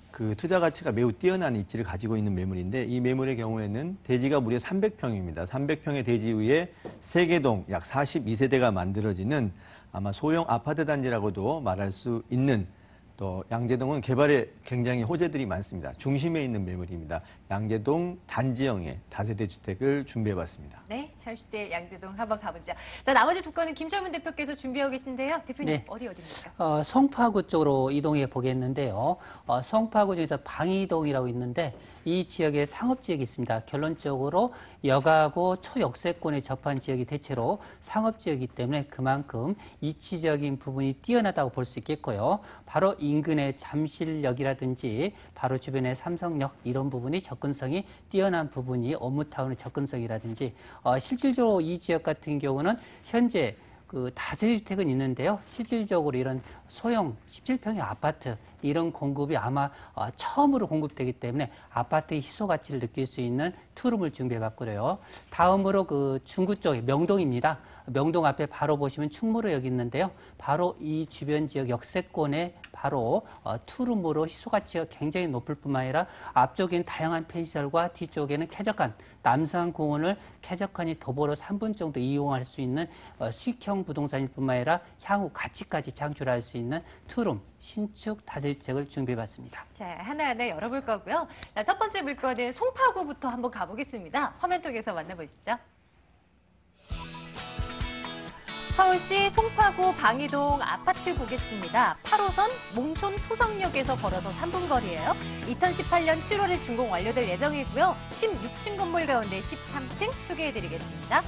그 투자 가치가 매우 뛰어난 입지를 가지고 있는 매물인데 이 매물의 경우에는 대지가 무려 300평입니다. 300평의 대지 위에 세개동 약 42세대가 만들어지는 아마 소형 아파트 단지라고도 말할 수 있는 또 양재동은 개발에 굉장히 호재들이 많습니다. 중심에 있는 매물입니다. 양재동 단지형의 다세대 주택을 준비해봤습니다.
네, 찰스대 양재동 한번 가보죠. 자, 나머지 두 건은 김철문 대표께서 준비하고 계신데요. 대표님,
네.
어디입니까?
송파구 쪽으로 이동해 보겠는데요. 송파구 중에서 방이동이라고 있는데 이 지역에 상업지역이 있습니다. 결론적으로 역하고 초역세권에 접한 지역이 대체로 상업지역이기 때문에 그만큼 이치적인 부분이 뛰어나다고 볼 수 있겠고요. 바로 인근의 잠실역이라든지 바로 주변의 삼성역 이런 부분이 접근성이 뛰어난 부분이 업무타운의 접근성이라든지 실질적으로 이 지역 같은 경우는 현재 그 다세주택은 있는데요. 실질적으로 이런 소형 17평의 아파트 이런 공급이 아마 처음으로 공급되기 때문에 아파트의 희소 가치를 느낄 수 있는 투룸을 준비해봤고요. 다음으로 그 중구 쪽에 명동입니다. 명동 앞에 바로 보시면 충무로역이 있는데요. 바로 이 주변 지역 역세권에 바로 투룸으로 희소 가치가 굉장히 높을 뿐만 아니라 앞쪽에는 다양한 펜시설과 뒤쪽에는 쾌적한 남산공원을 쾌적하니 도보로 3분 정도 이용할 수 있는 수익형 부동산일 뿐만 아니라 향후 가치까지 창출할 수 있는 투룸 신축 다세주택을 준비해봤습니다.
자, 하나하나 열어볼 거고요. 자, 첫 번째 물건은 송파구부터 한번 가보겠습니다. 화면 통해서 만나보시죠. 서울시 송파구 방이동 아파트 보겠습니다. 8호선 몽촌 토성역에서 걸어서 3분 거리예요. 2018년 7월에 준공 완료될 예정이고요. 16층 건물 가운데 13층 소개해드리겠습니다.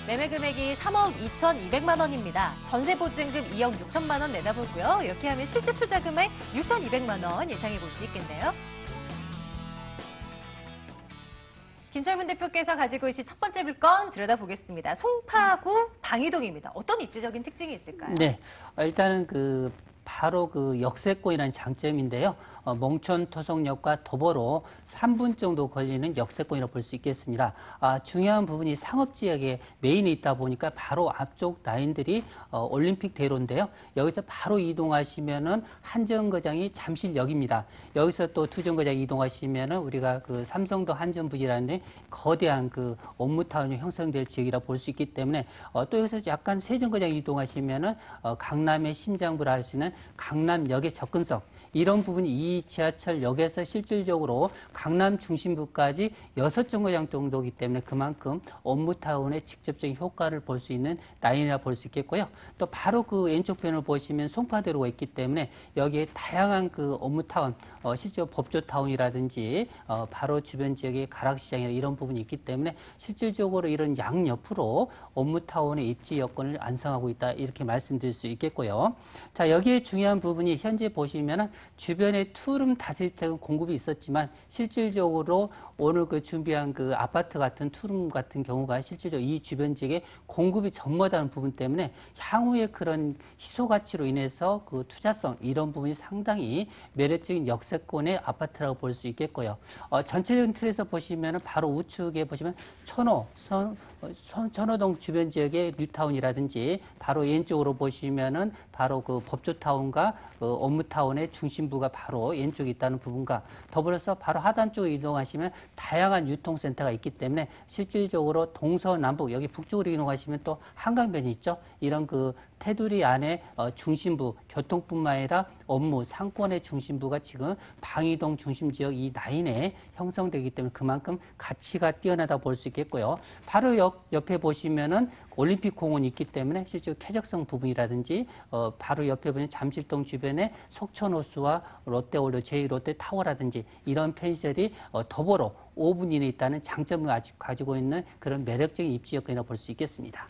매매 금액이 3억 2,200만 원입니다. 전세 보증금 2억 6천만 원 내다보고요. 이렇게 하면 실제 투자 금액 6,200만 원 예상해 볼 수 있겠네요. 김철문 대표께서 가지고 오신 첫 번째 물건 들여다보겠습니다. 송파구 방이동입니다. 어떤 입지적인 특징이 있을까요?
네, 일단은 바로 역세권이라는 장점인데요. 몽촌 토성역과 도보로 3분 정도 걸리는 역세권이라고 볼 수 있겠습니다. 중요한 부분이 상업지역에 메인에 있다 보니까 바로 앞쪽 라인들이 올림픽 대로인데요. 여기서 바로 이동하시면은 한정거장이 잠실역입니다. 여기서 또 투정거장 이동하시면은 우리가 삼성도 한전부지라는 거대한 업무타운이 형성될 지역이라고 볼 수 있기 때문에 또 여기서 약간 세정거장 이동하시면은 강남의 심장부라 할 수 있는 강남역의 접근성 이런 부분이 이 지하철역에서 실질적으로 강남 중심부까지 6정거장 정도이기 때문에 그만큼 업무타운의 직접적인 효과를 볼 수 있는 라인이라 볼 수 있겠고요. 또 바로 왼쪽 편을 보시면 송파대로가 있기 때문에 여기에 다양한 업무타운, 실제로 법조타운이라든지 바로 주변 지역의 가락시장이나 이런 부분이 있기 때문에 실질적으로 이런 양옆으로 업무타운의 입지 여건을 완성하고 있다 이렇게 말씀드릴 수 있겠고요. 자, 여기에 중요한 부분이 현재 보시면은 주변에 투룸 다세주택은 공급이 있었지만 실질적으로 오늘 준비한 아파트 같은 투룸 같은 경우가 실질적으로 이 주변 지역에 공급이 전무하다는 부분 때문에 향후에 그런 희소 가치로 인해서 투자성 이런 부분이 상당히 매력적인 역세권의 아파트라고 볼 수 있겠고요. 전체적인 틀에서 보시면은 바로 우측에 보시면 천호동 주변 지역의 뉴타운이라든지 바로 왼쪽으로 보시면은 바로 법조타운과 업무타운의 중심부가 바로 왼쪽에 있다는 부분과 더불어서 바로 하단 쪽에 이동하시면 다양한 유통센터가 있기 때문에 실질적으로 동서남북 여기 북쪽으로 이동하시면 또 한강변이 있죠. 이런 테두리 안에 중심부 교통뿐만 아니라 업무, 상권의 중심부가 지금 방이동 중심지역 이 라인에 형성되기 때문에 그만큼 가치가 뛰어나다 볼 수 있겠고요. 바로 옆에 보시면은 올림픽 공원이 있기 때문에 실제 쾌적성 부분이라든지 바로 옆에 보면 잠실동 주변에 속초노스와 롯데월드, 제2롯데타워라든지 이런 편시설이 더불어 5분 이내에 있다는 장점을 가지고 있는 그런 매력적인 입지 여건이라고 볼 수 있겠습니다.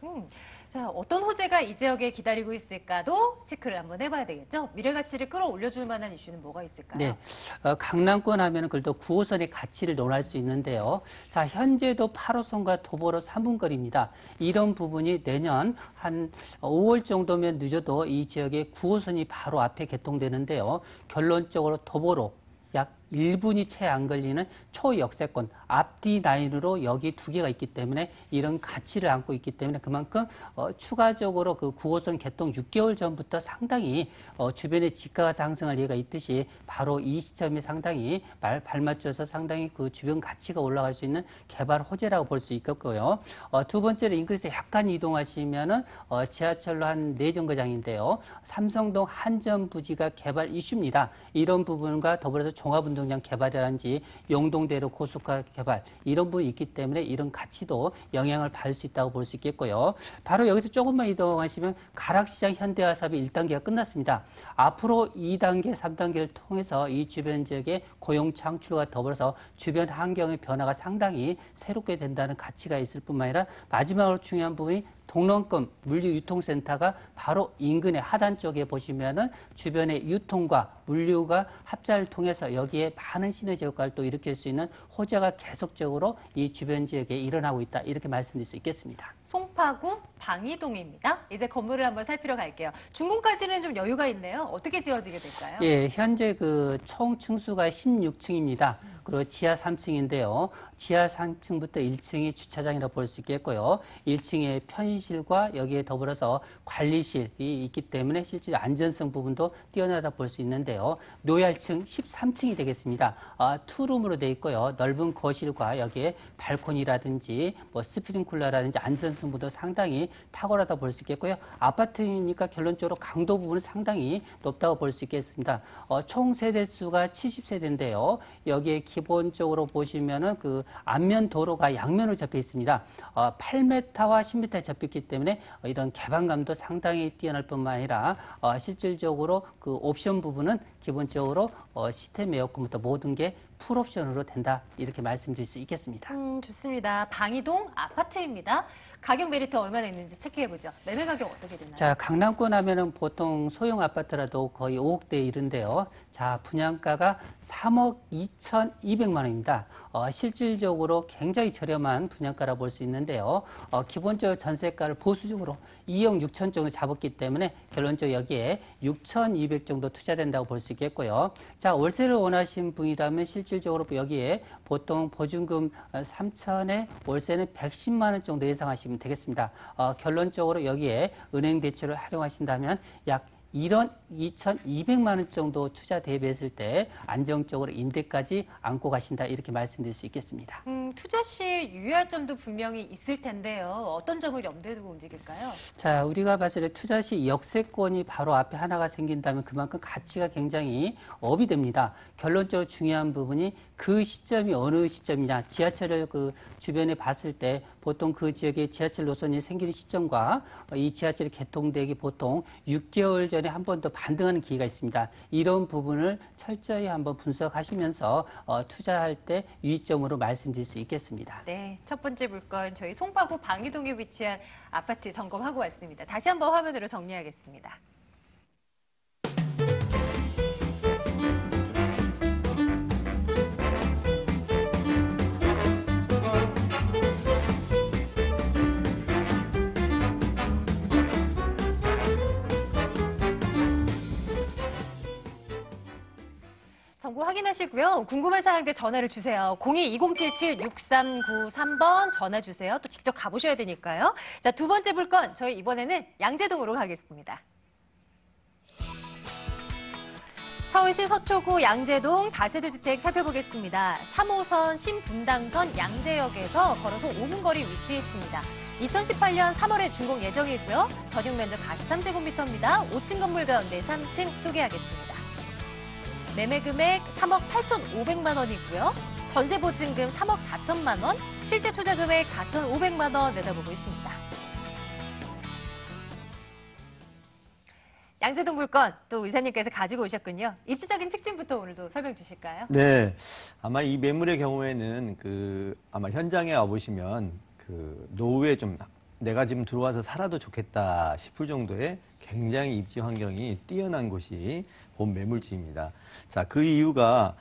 자, 어떤 호재가 이 지역에 기다리고 있을까도 체크를 한번 해봐야 되겠죠? 미래 가치를 끌어올려줄 만한 이슈는 뭐가 있을까요?
네, 강남권 하면은 그래도 9호선의 가치를 논할 수 있는데요. 자, 현재도 8호선과 도보로 3분 거리입니다. 이런 부분이 내년 한 5월 정도면 늦어도 이 지역에 9호선이 바로 앞에 개통되는데요. 결론적으로 도보로 약 1분이 채 안 걸리는 초역세권 앞뒤 라인으로 여기 두 개가 있기 때문에 이런 가치를 안고 있기 때문에 그만큼 추가적으로 그 9호선 개통 6개월 전부터 상당히 주변의 지가가 상승할 예가 있듯이 바로 이 시점이 상당히 발맞춰서 상당히 그 주변 가치가 올라갈 수 있는 개발 호재라고 볼 수 있겠고요. 두 번째로 인근에서 약간 이동하시면은 지하철로 한 4정거장인데요. 삼성동 한전 부지가 개발 이슈입니다. 이런 부분과 더불어서 종합운동장 개발이라든지 용동대로 고속화 개발 이런 부분이 있기 때문에 이런 가치도 영향을 받을 수 있다고 볼 수 있겠고요. 바로 여기서 조금만 이동하시면 가락시장 현대화 사업이 1단계가 끝났습니다. 앞으로 2단계, 3단계를 통해서 이 주변 지역의 고용 창출과 더불어서 주변 환경의 변화가 상당히 새롭게 된다는 가치가 있을 뿐만 아니라 마지막으로 중요한 부분이 동lon권 물류유통센터가 바로 인근의 하단 쪽에 보시면은 주변의 유통과 물류가 합작을 통해서 여기에 많은 시너지 효과를 또 일으킬 수 있는 호재가 계속적으로 이 주변 지역에 일어나고 있다. 이렇게 말씀드릴 수 있겠습니다.
송파구 방이동입니다. 이제 건물을 한번 살피러 갈게요. 준공까지는 좀 여유가 있네요. 어떻게 지어지게 될까요?
예, 현재 그 총 층수가 16층입니다. 그리고 지하 3층인데요. 지하 3층부터 1층이 주차장이라고 볼 수 있겠고요. 1층에 편의실과 여기에 더불어서 관리실이 있기 때문에 실제 안전성 부분도 뛰어나다 볼 수 있는데요. 노열층 13층이 되겠습니다. 투룸으로 되어 있고요. 넓은 거실과 여기에 발코니라든지 뭐 스프링쿨러라든지 안전성 부분도 상당히 탁월하다 볼 수 있겠고요. 아파트니까 결론적으로 강도 부분은 상당히 높다고 볼 수 있겠습니다. 총 세대수가 70세대인데요. 여기에 기본적으로 보시면은 그 앞면 도로가 양면으로 접해 있습니다. 8m와 10m 접해 있기 때문에 이런 개방감도 상당히 뛰어날 뿐만 아니라 실질적으로 그 옵션 부분은 기본적으로 시스템 에어컨부터 모든 게 풀옵션으로 된다. 이렇게 말씀드릴 수 있겠습니다.
좋습니다. 방이동 아파트입니다. 가격 메리트 얼마나 있는지 체크해보죠. 매매 가격 어떻게 되나요?
자, 강남권 하면은 보통 소형 아파트라도 거의 5억대에 이른데요. 자, 분양가가 3억 2,200만 원입니다. 실질적으로 굉장히 저렴한 분양가라 볼 수 있는데요. 기본적으로 전세가를 보수적으로 2억 6천 정도 잡았기 때문에 결론적으로 여기에 6,200 정도 투자된다고 볼 수 있겠고요. 자, 월세를 원하시는 분이라면 실질적으로 여기에 보통 보증금 3천에 월세는 110만 원 정도 예상하시면 되겠습니다. 결론적으로 여기에 은행 대출을 활용하신다면 약 1억 2,200만 원 정도 투자 대비했을 때 안정적으로 임대까지 안고 가신다 이렇게 말씀드릴 수 있겠습니다.
투자 시 유의할 점도 분명히 있을 텐데요. 어떤 점을 염두에 두고 움직일까요?
자, 우리가 봤을 때 투자 시 역세권이 바로 앞에 하나가 생긴다면 그만큼 가치가 굉장히 업이 됩니다. 결론적으로 중요한 부분이 그 시점이 어느 시점이냐. 지하철을 그 주변에 봤을 때 보통 그 지역에 지하철 노선이 생기는 시점과 이 지하철이 개통되기 보통 6개월 전에 한 번 더 반등하는 기회가 있습니다. 이런 부분을 철저히 한번 분석하시면서 투자할 때 유의점으로 말씀드릴 수 있겠습니다.
네, 첫 번째 물건 저희 송파구 방이동에 위치한 아파트 점검하고 왔습니다. 다시 한번 화면으로 정리하겠습니다. 정보 확인하시고요. 궁금한 사항들 전화를 주세요. 02-2077-6393번 전화 주세요. 또 직접 가보셔야 되니까요. 자, 두 번째 물건 저희 이번에는 양재동으로 가겠습니다. 서울시 서초구 양재동 다세대 주택 살펴보겠습니다. 3호선 신분당선 양재역에서 걸어서 5분 거리 위치해 있습니다. 2018년 3월에 준공 예정이고요. 전용 면적 43제곱미터입니다. 5층 건물 가운데 3층 소개하겠습니다. 매매 금액 3억 8,500만 원이고요. 전세 보증금 3억 4천만 원, 실제 투자 금액 4,500만 원 내다보고 있습니다. 양재동 물건 또 의사님께서 가지고 오셨군요. 입지적인 특징부터 오늘도 설명 주실까요?
네, 아마 이 매물의 경우에는 아마 현장에 와보시면 노후에 좀 내가 지금 들어와서 살아도 좋겠다 싶을 정도의 굉장히 입지 환경이 뛰어난 곳이 본 매물지입니다. 자, 그 이유가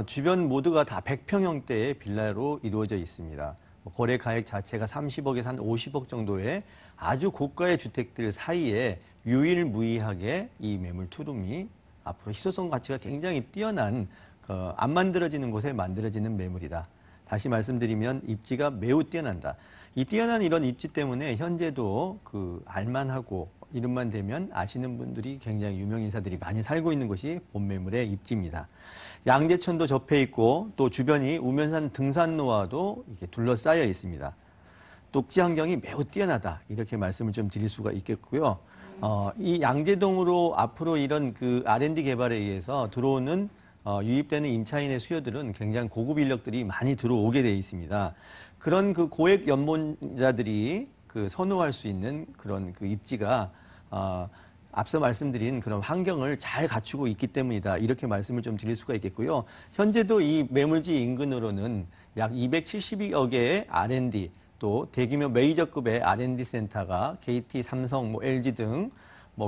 주변 모두가 다 100평형대의 빌라로 이루어져 있습니다. 거래 가액 자체가 30억에서 한 50억 정도의 아주 고가의 주택들 사이에 유일무이하게 이 매물 투룸이 앞으로 희소성 가치가 굉장히 뛰어난 안 만들어지는 곳에 만들어지는 매물이다. 다시 말씀드리면 입지가 매우 뛰어난다. 이 뛰어난 이런 입지 때문에 현재도 알만하고 이름만 되면 아시는 분들이 굉장히 유명 인사들이 많이 살고 있는 곳이 본 매물의 입지입니다. 양재천도 접해 있고 또 주변이 우면산 등산로와도 이렇게 둘러싸여 있습니다. 녹지 환경이 매우 뛰어나다 이렇게 말씀을 좀 드릴 수가 있겠고요. 이 양재동으로 앞으로 이런 R&D 개발에 의해서 들어오는 유입되는 임차인의 수요들은 굉장히 고급 인력들이 많이 들어오게 되어 있습니다. 그런 고액 연봉자들이 선호할 수 있는 그런 입지가 앞서 말씀드린 그런 환경을 잘 갖추고 있기 때문이다. 이렇게 말씀을 좀 드릴 수가 있겠고요. 현재도 이 매물지 인근으로는 약 270여 개의 R&D 또 대규모 메이저급의 R&D 센터가 KT, 삼성, LG 등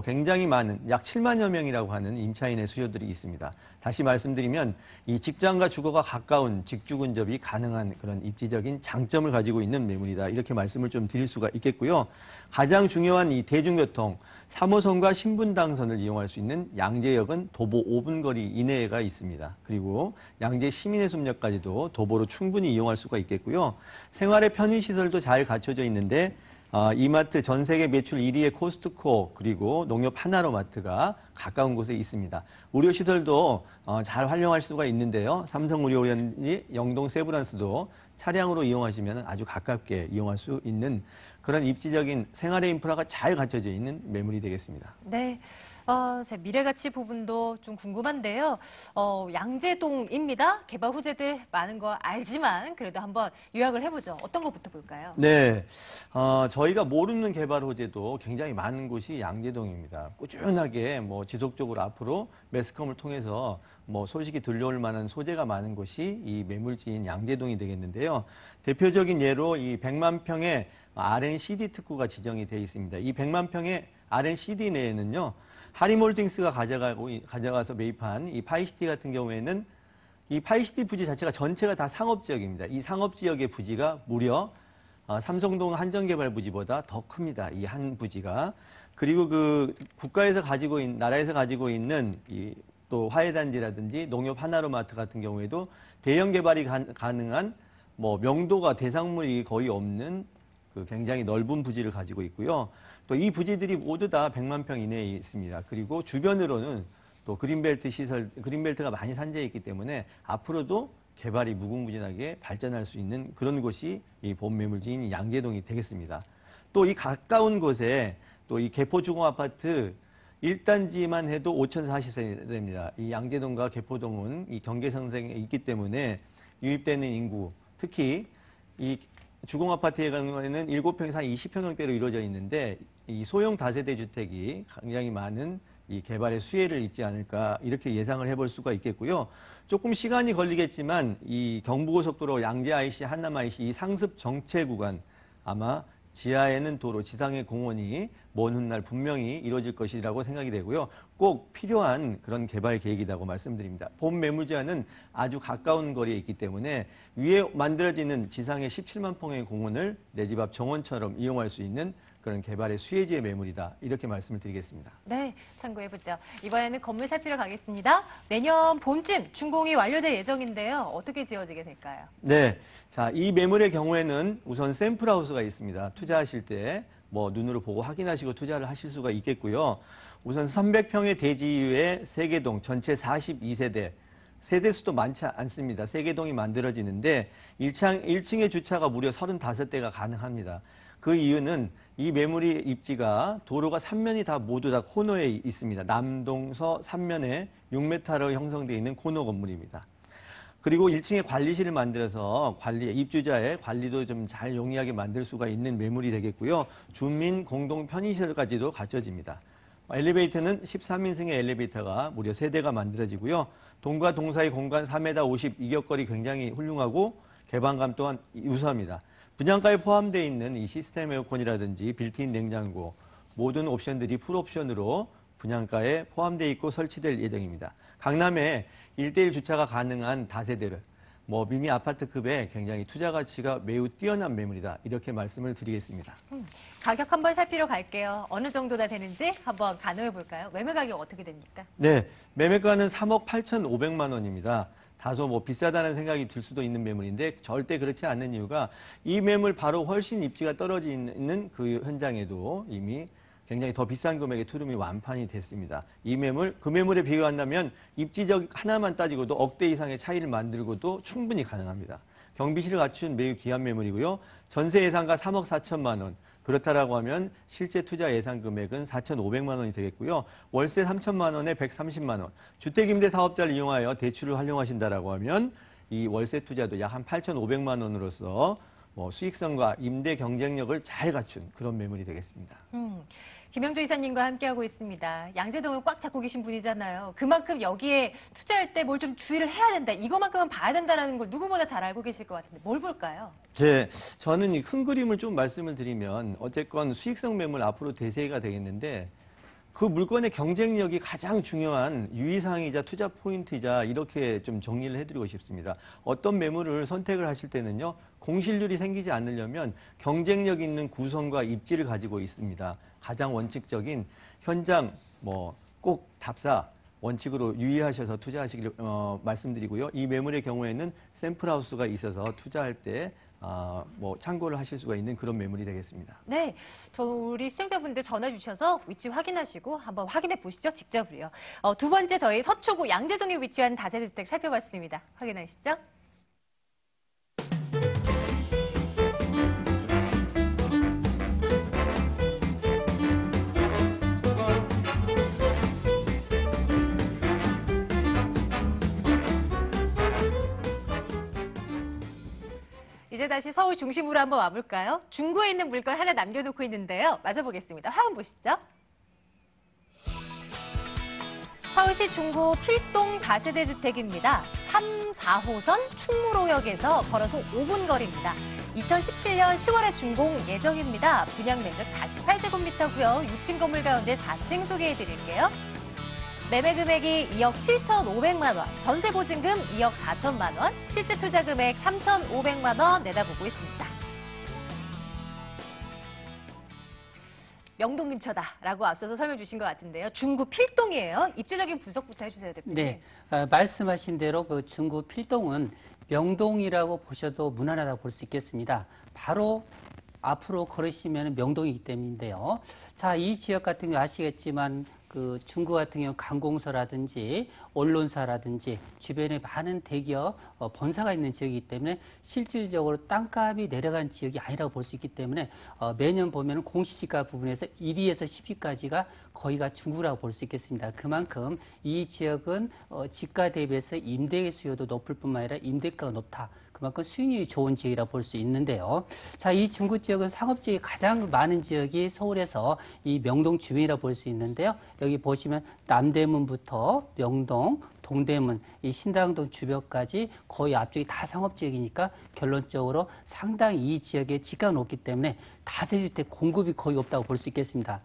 굉장히 많은 약 7만여 명이라고 하는 임차인의 수요들이 있습니다. 다시 말씀드리면 이 직장과 주거가 가까운 직주 근접이 가능한 그런 입지적인 장점을 가지고 있는 매물이다. 이렇게 말씀을 좀 드릴 수가 있겠고요. 가장 중요한 이 대중교통 3호선과 신분당선을 이용할 수 있는 양재역은 도보 5분 거리 이내가 있습니다. 그리고 양재 시민해수역까지도 도보로 충분히 이용할 수가 있겠고요. 생활의 편의시설도 잘 갖춰져 있는데 이마트 전 세계 매출 1위의 코스트코 그리고 농협 하나로마트가 가까운 곳에 있습니다. 의료시설도 잘 활용할 수가 있는데요. 삼성의료원이 영동 세브란스도 차량으로 이용하시면 아주 가깝게 이용할 수 있는 그런 입지적인 생활의 인프라가 잘 갖춰져 있는 매물이 되겠습니다.
네. 제 미래가치 부분도 좀 궁금한데요. 양재동입니다. 개발 호재들 많은 거 알지만 그래도 한번 요약을 해보죠. 어떤 것부터 볼까요?
네. 저희가 모르는 개발 호재도 굉장히 많은 곳이 양재동입니다. 꾸준하게 지속적으로 앞으로 매스컴을 통해서 소식이 들려올 만한 소재가 많은 곳이 이 매물지인 양재동이 되겠는데요. 대표적인 예로 이 100만 평의 R&CD 특구가 지정이 되어 있습니다. 이 100만 평의 R&CD 내에는요. 하림홀딩스가 가져가서 매입한 이 파이시티 같은 경우에는 이 파이시티 부지 자체가 전체가 다 상업지역입니다. 이 상업지역의 부지가 무려 삼성동 한정개발 부지보다 더 큽니다. 이 한 부지가. 그리고 나라에서 가지고 있는 또 화훼단지라든지 농협 하나로마트 같은 경우에도 대형 개발이 가능한 명도가 대상물이 거의 없는 굉장히 넓은 부지를 가지고 있고요. 또 이 부지들이 모두 다 100만 평 이내에 있습니다. 그리고 주변으로는 또 그린벨트가 많이 산재해 있기 때문에 앞으로도 개발이 무궁무진하게 발전할 수 있는 그런 곳이 이 본 매물지인 양재동이 되겠습니다. 또 이 가까운 곳에 또 이 개포주공아파트 1단지만 해도 5,040세대입니다. 이 양재동과 개포동은 이 경계선상에 있기 때문에 유입되는 인구, 특히 이 주공아파트의 경우에는 7평에서 한 20평형대로 이루어져 있는데 이 소형 다세대 주택이 굉장히 많은 이 개발의 수혜를 입지 않을까 이렇게 예상을 해볼 수가 있겠고요. 조금 시간이 걸리겠지만 이 경부고속도로 양재 IC, 한남 IC 이 상습 정체 구간 아마 지하에는 도로, 지상의 공원이 먼 훗날 분명히 이루어질 것이라고 생각이 되고요. 꼭 필요한 그런 개발 계획이라고 말씀드립니다. 본 매물지와는 아주 가까운 거리에 있기 때문에 위에 만들어지는 지상의 17만 평의 공원을 내 집 앞 정원처럼 이용할 수 있는 그런 개발의 수혜지의 매물이다. 이렇게 말씀을 드리겠습니다.
네, 참고해보죠. 이번에는 건물 살피러 가겠습니다. 내년 봄쯤 준공이 완료될 예정인데요. 어떻게 지어지게 될까요?
네, 자, 이 매물의 경우에는 우선 샘플하우스가 있습니다. 투자하실 때 눈으로 보고 확인하시고 투자를 하실 수가 있겠고요. 우선 300평의 대지유의 세개동 전체 42세대, 세대수도 많지 않습니다. 세개동이 만들어지는데 1층의 주차가 무려 35대가 가능합니다. 그 이유는 이 매물의 입지가 도로가 3면이 모두 다 코너에 있습니다. 남동서 3면에 6m로 형성되어 있는 코너 건물입니다. 그리고 1층에 관리실을 만들어서 입주자의 관리도 좀 잘 용이하게 만들 수가 있는 매물이 되겠고요. 주민 공동 편의시설까지도 갖춰집니다. 엘리베이터는 13인승의 엘리베이터가 무려 3대가 만들어지고요. 동과 동 사이 공간 4m 50 이격거리 굉장히 훌륭하고 개방감 또한 우수합니다. 분양가에 포함되어 있는 이 시스템 에어컨이라든지 빌트인 냉장고 모든 옵션들이 풀옵션으로 분양가에 포함되어 있고 설치될 예정입니다. 강남에 1:1 주차가 가능한 다세대를 미니 아파트급의 굉장히 투자 가치가 매우 뛰어난 매물이다. 이렇게 말씀을 드리겠습니다.
가격 한번 살피러 갈게요. 어느 정도나 되는지 한번 가늠해 볼까요? 매매 가격 어떻게 됩니까?
네, 매매가는 3억 8,500만 원입니다. 다소 비싸다는 생각이 들 수도 있는 매물인데 절대 그렇지 않는 이유가 이 매물 바로 훨씬 입지가 떨어져 있는 그 현장에도 이미 굉장히 더 비싼 금액의 투룸이 완판이 됐습니다. 이 매물, 그 매물에 비교한다면 입지적 하나만 따지고도 억대 이상의 차이를 만들고도 충분히 가능합니다. 경비실을 갖춘 매우 귀한 매물이고요. 전세 예상가 3억 4천만 원. 그렇다라고 하면 실제 투자 예상 금액은 4,500만 원이 되겠고요. 월세 3천만 원에 130만 원. 주택임대 사업자를 이용하여 대출을 활용하신다라고 하면 이 월세 투자도 약 한 8,500만 원으로서 수익성과 임대 경쟁력을 잘 갖춘 그런 매물이 되겠습니다.
김영주 이사님과 함께하고 있습니다. 양재동을 꽉 잡고 계신 분이잖아요. 그만큼 여기에 투자할 때 뭘 좀 주의를 해야 된다. 이것만큼은 봐야 된다는 걸 누구보다 잘 알고 계실 것 같은데 뭘 볼까요?
저는 이 큰 그림을 좀 말씀을 드리면 어쨌건 수익성 매물 앞으로 대세가 되겠는데 그 물건의 경쟁력이 가장 중요한 유의사항이자 투자 포인트이자 이렇게 좀 정리를 해드리고 싶습니다. 어떤 매물을 선택을 하실 때는요. 공실률이 생기지 않으려면 경쟁력 있는 구성과 입지를 가지고 있습니다. 가장 원칙적인 현장 꼭 답사 원칙으로 유의하셔서 투자하시길 말씀드리고요. 이 매물의 경우에는 샘플하우스가 있어서 투자할 때 참고를 하실 수가 있는 그런 매물이 되겠습니다.
네, 우리 시청자분들 전화 주셔서 위치 확인하시고 한번 확인해 보시죠. 직접으로요. 두 번째 저희 서초구 양재동에 위치한 다세대주택 살펴봤습니다. 확인하시죠. 이제 다시 서울 중심으로 한번 와볼까요? 중구에 있는 물건 하나 남겨놓고 있는데요. 맞아보겠습니다. 화면 보시죠. 서울시 중구 필동 다세대 주택입니다. 3, 4호선 충무로역에서 걸어서 5분 거리입니다. 2017년 10월에 준공 예정입니다. 분양 면적 48제곱미터고요. 6층 건물 가운데 4층 소개해드릴게요. 매매 금액이 2억 7,500만 원, 전세 보증금 2억 4천만 원, 실제 투자 금액 3,500만 원 내다보고 있습니다. 명동 근처다라고 앞서서 설명 주신 것 같은데요. 중구 필동이에요. 입지적인 분석부터 해주세요, 대표님.
네, 말씀하신 대로 그 중구 필동은 명동이라고 보셔도 무난하다고 볼 수 있겠습니다. 바로 앞으로 걸으시면 명동이기 때문인데요. 자, 이 지역 같은 경우 아시겠지만 그 중구 같은 경우 관공서라든지 언론사라든지 주변에 많은 대기업 본사가 있는 지역이기 때문에 실질적으로 땅값이 내려간 지역이 아니라고 볼 수 있기 때문에 매년 보면 공시지가 부분에서 1위에서 10위까지가 거의가 중구라고 볼 수 있겠습니다. 그만큼 이 지역은 지가 대비해서 임대 수요도 높을 뿐만 아니라 임대가가 높다. 그만큼 수익률이 좋은 지역이라고 볼 수 있는데요. 자, 이 중구 지역은 상업지역이 가장 많은 지역이 서울에서 이 명동 주변이라고 볼 수 있는데요. 여기 보시면 남대문부터 명동, 동대문, 이 신당동 주변까지 거의 앞쪽이 다 상업지역이니까 결론적으로 상당히 이 지역에 지가가 높기 때문에 다세주택 공급이 거의 없다고 볼 수 있겠습니다.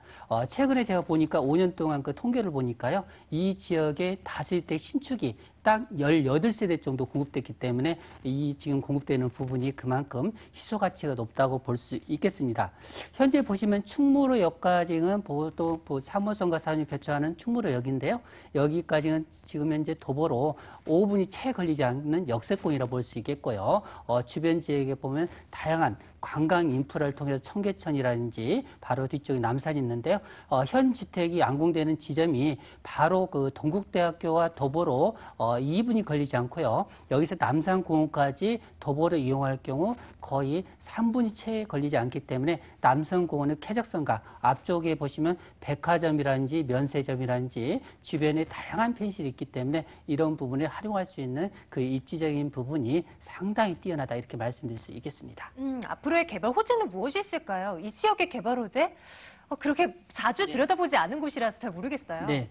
최근에 제가 보니까 5년 동안 그 통계를 보니까요. 이 지역의 다세주택 신축이 딱 18세대 정도 공급됐기 때문에 이 지금 공급되는 부분이 그만큼 희소 가치가 높다고 볼 수 있겠습니다. 현재 보시면 충무로역까지는 보통 3호선과 4호선이 교차하는 충무로역인데요. 여기까지는 지금 현재 도보로 5분이 채 걸리지 않는 역세권이라 볼 수 있겠고요. 주변 지역에 보면 다양한 관광 인프라를 통해서 청계천이라든지 바로 뒤쪽에 남산이 있는데요. 현 주택이 완공되는 지점이 바로 그 동국대학교와 도보로 2분이 걸리지 않고요. 여기서 남산공원까지 도보를 이용할 경우 거의 3분이 채 걸리지 않기 때문에 남산공원의 쾌적성과 앞쪽에 보시면 백화점이라든지 면세점이라든지 주변에 다양한 펜실이 있기 때문에 이런 부분을 활용할 수 있는 그 입지적인 부분이 상당히 뛰어나다 이렇게 말씀드릴 수 있겠습니다.
앞으로의 개발 호재는 무엇이 있을까요? 이 지역의 개발 호재? 그렇게 자주 들여다보지 않은 곳이라서 잘 모르겠어요.
네.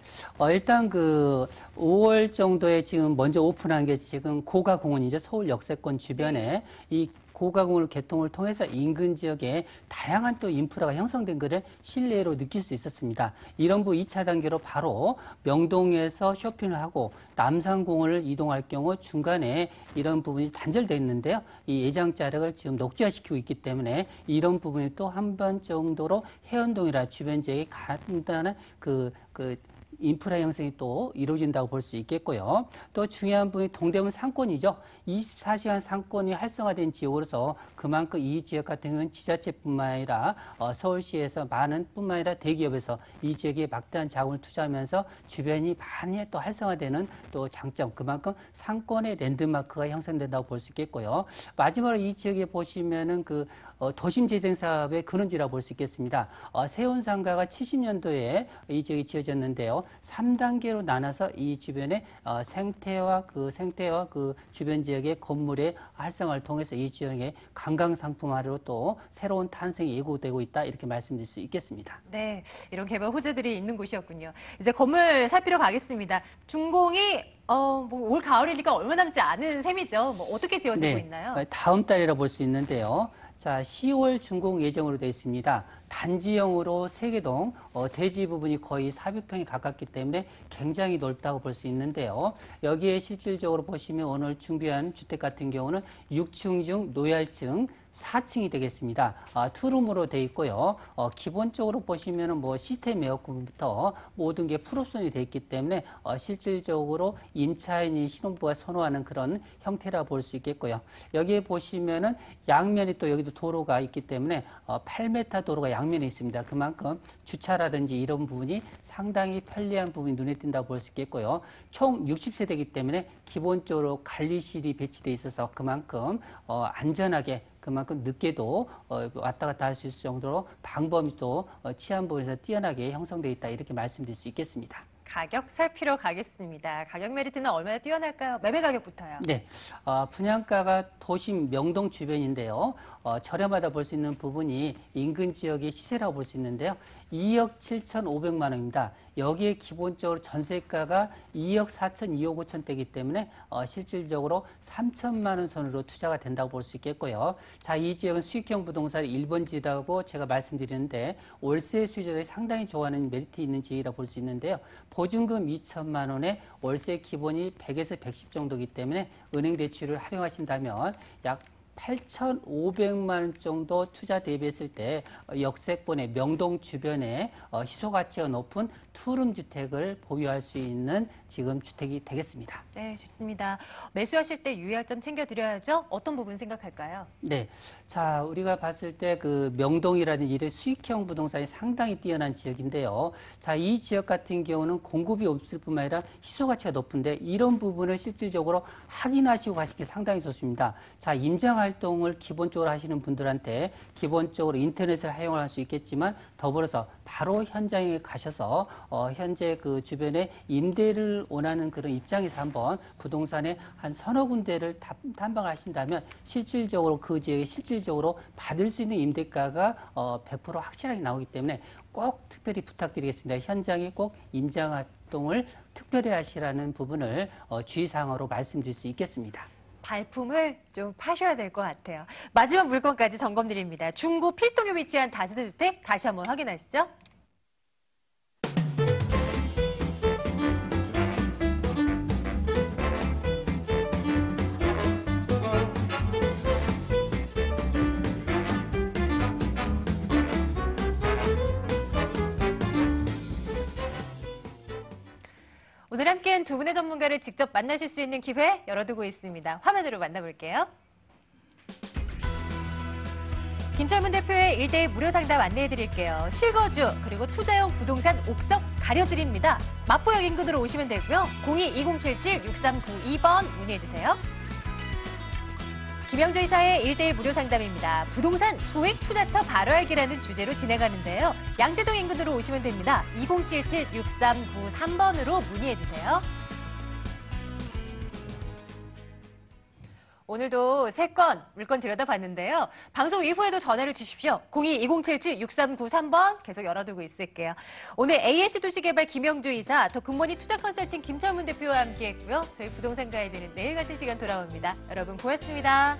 일단 그 5월 정도에 지금 먼저 오픈한 게 지금 고가공원이죠. 서울 역세권 주변에 이 고가공원 개통을 통해서 인근 지역에 다양한 또 인프라가 형성된 것을 실내로 느낄 수 있었습니다. 이런 부 2차 단계로 바로 명동에서 쇼핑을 하고 남산공원을 이동할 경우 중간에 이런 부분이 단절되어 있는데요. 이 예장자력을 지금 녹지화시키고 있기 때문에 이런 부분이 또 한 번 정도로 해운동이라 주변 지역에 간단한 그 인프라 형성이 또 이루어진다고 볼 수 있겠고요. 또 중요한 부분이 동대문 상권이죠. 24시간 상권이 활성화된 지역으로서 그만큼 이 지역 같은 경우는 지자체뿐만 아니라 서울시에서 많은 뿐만 아니라 대기업에서 이 지역에 막대한 자금을 투자하면서 주변이 많이 또 활성화되는 또 장점, 그만큼 상권의 랜드마크가 형성된다고 볼 수 있겠고요. 마지막으로 이 지역에 보시면은 그 도심 재생 사업의 근원지라고 볼 수 있겠습니다. 세운상가가 70년도에 이 지역이 지어졌는데요. 3단계로 나눠서 이 주변에 생태와 그 주변 지역의 건물의 활성화를 통해서 이 지역의 관광 상품화로 또 새로운 탄생이 예고되고 있다 이렇게 말씀드릴 수 있겠습니다.
네, 이런 개발 호재들이 있는 곳이었군요. 이제 건물 살피러 가겠습니다. 준공이 올 가을이니까 얼마 남지 않은 셈이죠. 어떻게 지어지고 있나요?
다음 달이라 볼 수 있는데요. 자, 10월 준공 예정으로 되어 있습니다. 단지형으로 세개동, 대지 부분이 거의 400평에 가깝기 때문에 굉장히 넓다고 볼 수 있는데요. 여기에 실질적으로 보시면 오늘 준비한 주택 같은 경우는 6층 중 노열층 4층이 되겠습니다. 투룸으로 되어 있고요. 기본적으로 보시면은 시스템 에어컨부터 모든 게 풀옵션이 되어 있기 때문에 실질적으로 임차인이 신혼부가 선호하는 그런 형태라 볼 수 있겠고요. 여기에 보시면은 양면이 또 여기도 도로가 있기 때문에 8m 도로가 양면에 있습니다. 그만큼 주차라든지 이런 부분이 상당히 편리한 부분이 눈에 띈다고 볼 수 있겠고요. 총 60세대이기 때문에 기본적으로 관리실이 배치되어 있어서 그만큼 안전하게 그만큼 늦게도 왔다 갔다 할 수 있을 정도로 방범이 또 치안 부분에서 뛰어나게 형성되어 있다 이렇게 말씀드릴 수 있겠습니다.
가격 살피러 가겠습니다. 가격 메리트는 얼마나 뛰어날까요? 매매 가격부터요.
네, 분양가가 도심 명동 주변인데요. 저렴하다 볼 수 있는 부분이 인근 지역의 시세라고 볼 수 있는데요. 2억 7,500만 원입니다. 여기에 기본적으로 전세가가 2억 4천, 2억 5천대이기 때문에 실질적으로 3천만 원 선으로 투자가 된다고 볼 수 있겠고요. 자, 이 지역은 수익형 부동산의 1번지라고 제가 말씀드리는데 월세 수요자들이 상당히 좋아하는 메리트 있는 지역이라 볼 수 있는데요. 보증금 2천만 원에 월세 기본이 100에서 110 정도이기 때문에 은행 대출을 활용하신다면 약 8,500만 원 정도 투자 대비했을 때 역세권의 명동 주변에 희소가치가 높은 투룸 주택을 보유할 수 있는 지금 주택이 되겠습니다.
네, 좋습니다. 매수하실 때 유의할 점 챙겨드려야죠. 어떤 부분 생각할까요?
네, 자 우리가 봤을 때 그 명동이라든지 이런 수익형 부동산이 상당히 뛰어난 지역인데요. 자, 이 지역 같은 경우는 공급이 없을 뿐만 아니라 희소가치가 높은데 이런 부분을 실질적으로 확인하시고 가시기 상당히 좋습니다. 자, 임장 활동을 기본적으로 하시는 분들한테 기본적으로 인터넷을 활용할 수 있겠지만 더불어서 바로 현장에 가셔서 현재 그 주변에 임대를 원하는 그런 입장에서 한번 부동산에 한 서너 군데를 탐방을 하신다면 실질적으로 그 지역에 실질적으로 받을 수 있는 임대가가 100% 확실하게 나오기 때문에 꼭 특별히 부탁드리겠습니다. 현장에 꼭 임장 활동을 특별히 하시라는 부분을 주의사항으로 말씀드릴 수 있겠습니다.
발품을 좀 파셔야 될 것 같아요. 마지막 물건까지 점검 드립니다. 중구 필동에 위치한 다세대 주택 다시 한번 확인하시죠. 오늘 함께한 두 분의 전문가를 직접 만나실 수 있는 기회 열어두고 있습니다. 화면으로 만나볼게요. 김철문 대표의 1대1 무료 상담 안내해드릴게요. 실거주 그리고 투자용 부동산 옥석 가려드립니다. 마포역 인근으로 오시면 되고요. 02-2077-6392번 문의해주세요. 김영조 이사의 1대1 무료 상담입니다. 부동산 소액 투자처 바로 알기라는 주제로 진행하는데요. 양재동 인근으로 오시면 됩니다. 2077-6393번으로 문의해주세요. 오늘도 3건 물건 들여다봤는데요. 방송 이후에도 전화를 주십시오. 02-2077-6393번 계속 열어두고 있을게요. 오늘 ASC 도시개발 김영조 이사, 더 굿모닝 투자 컨설팅 김철문 대표와 함께했고요. 저희 부동산 가이드는 내일 같은 시간 돌아옵니다. 여러분 고맙습니다.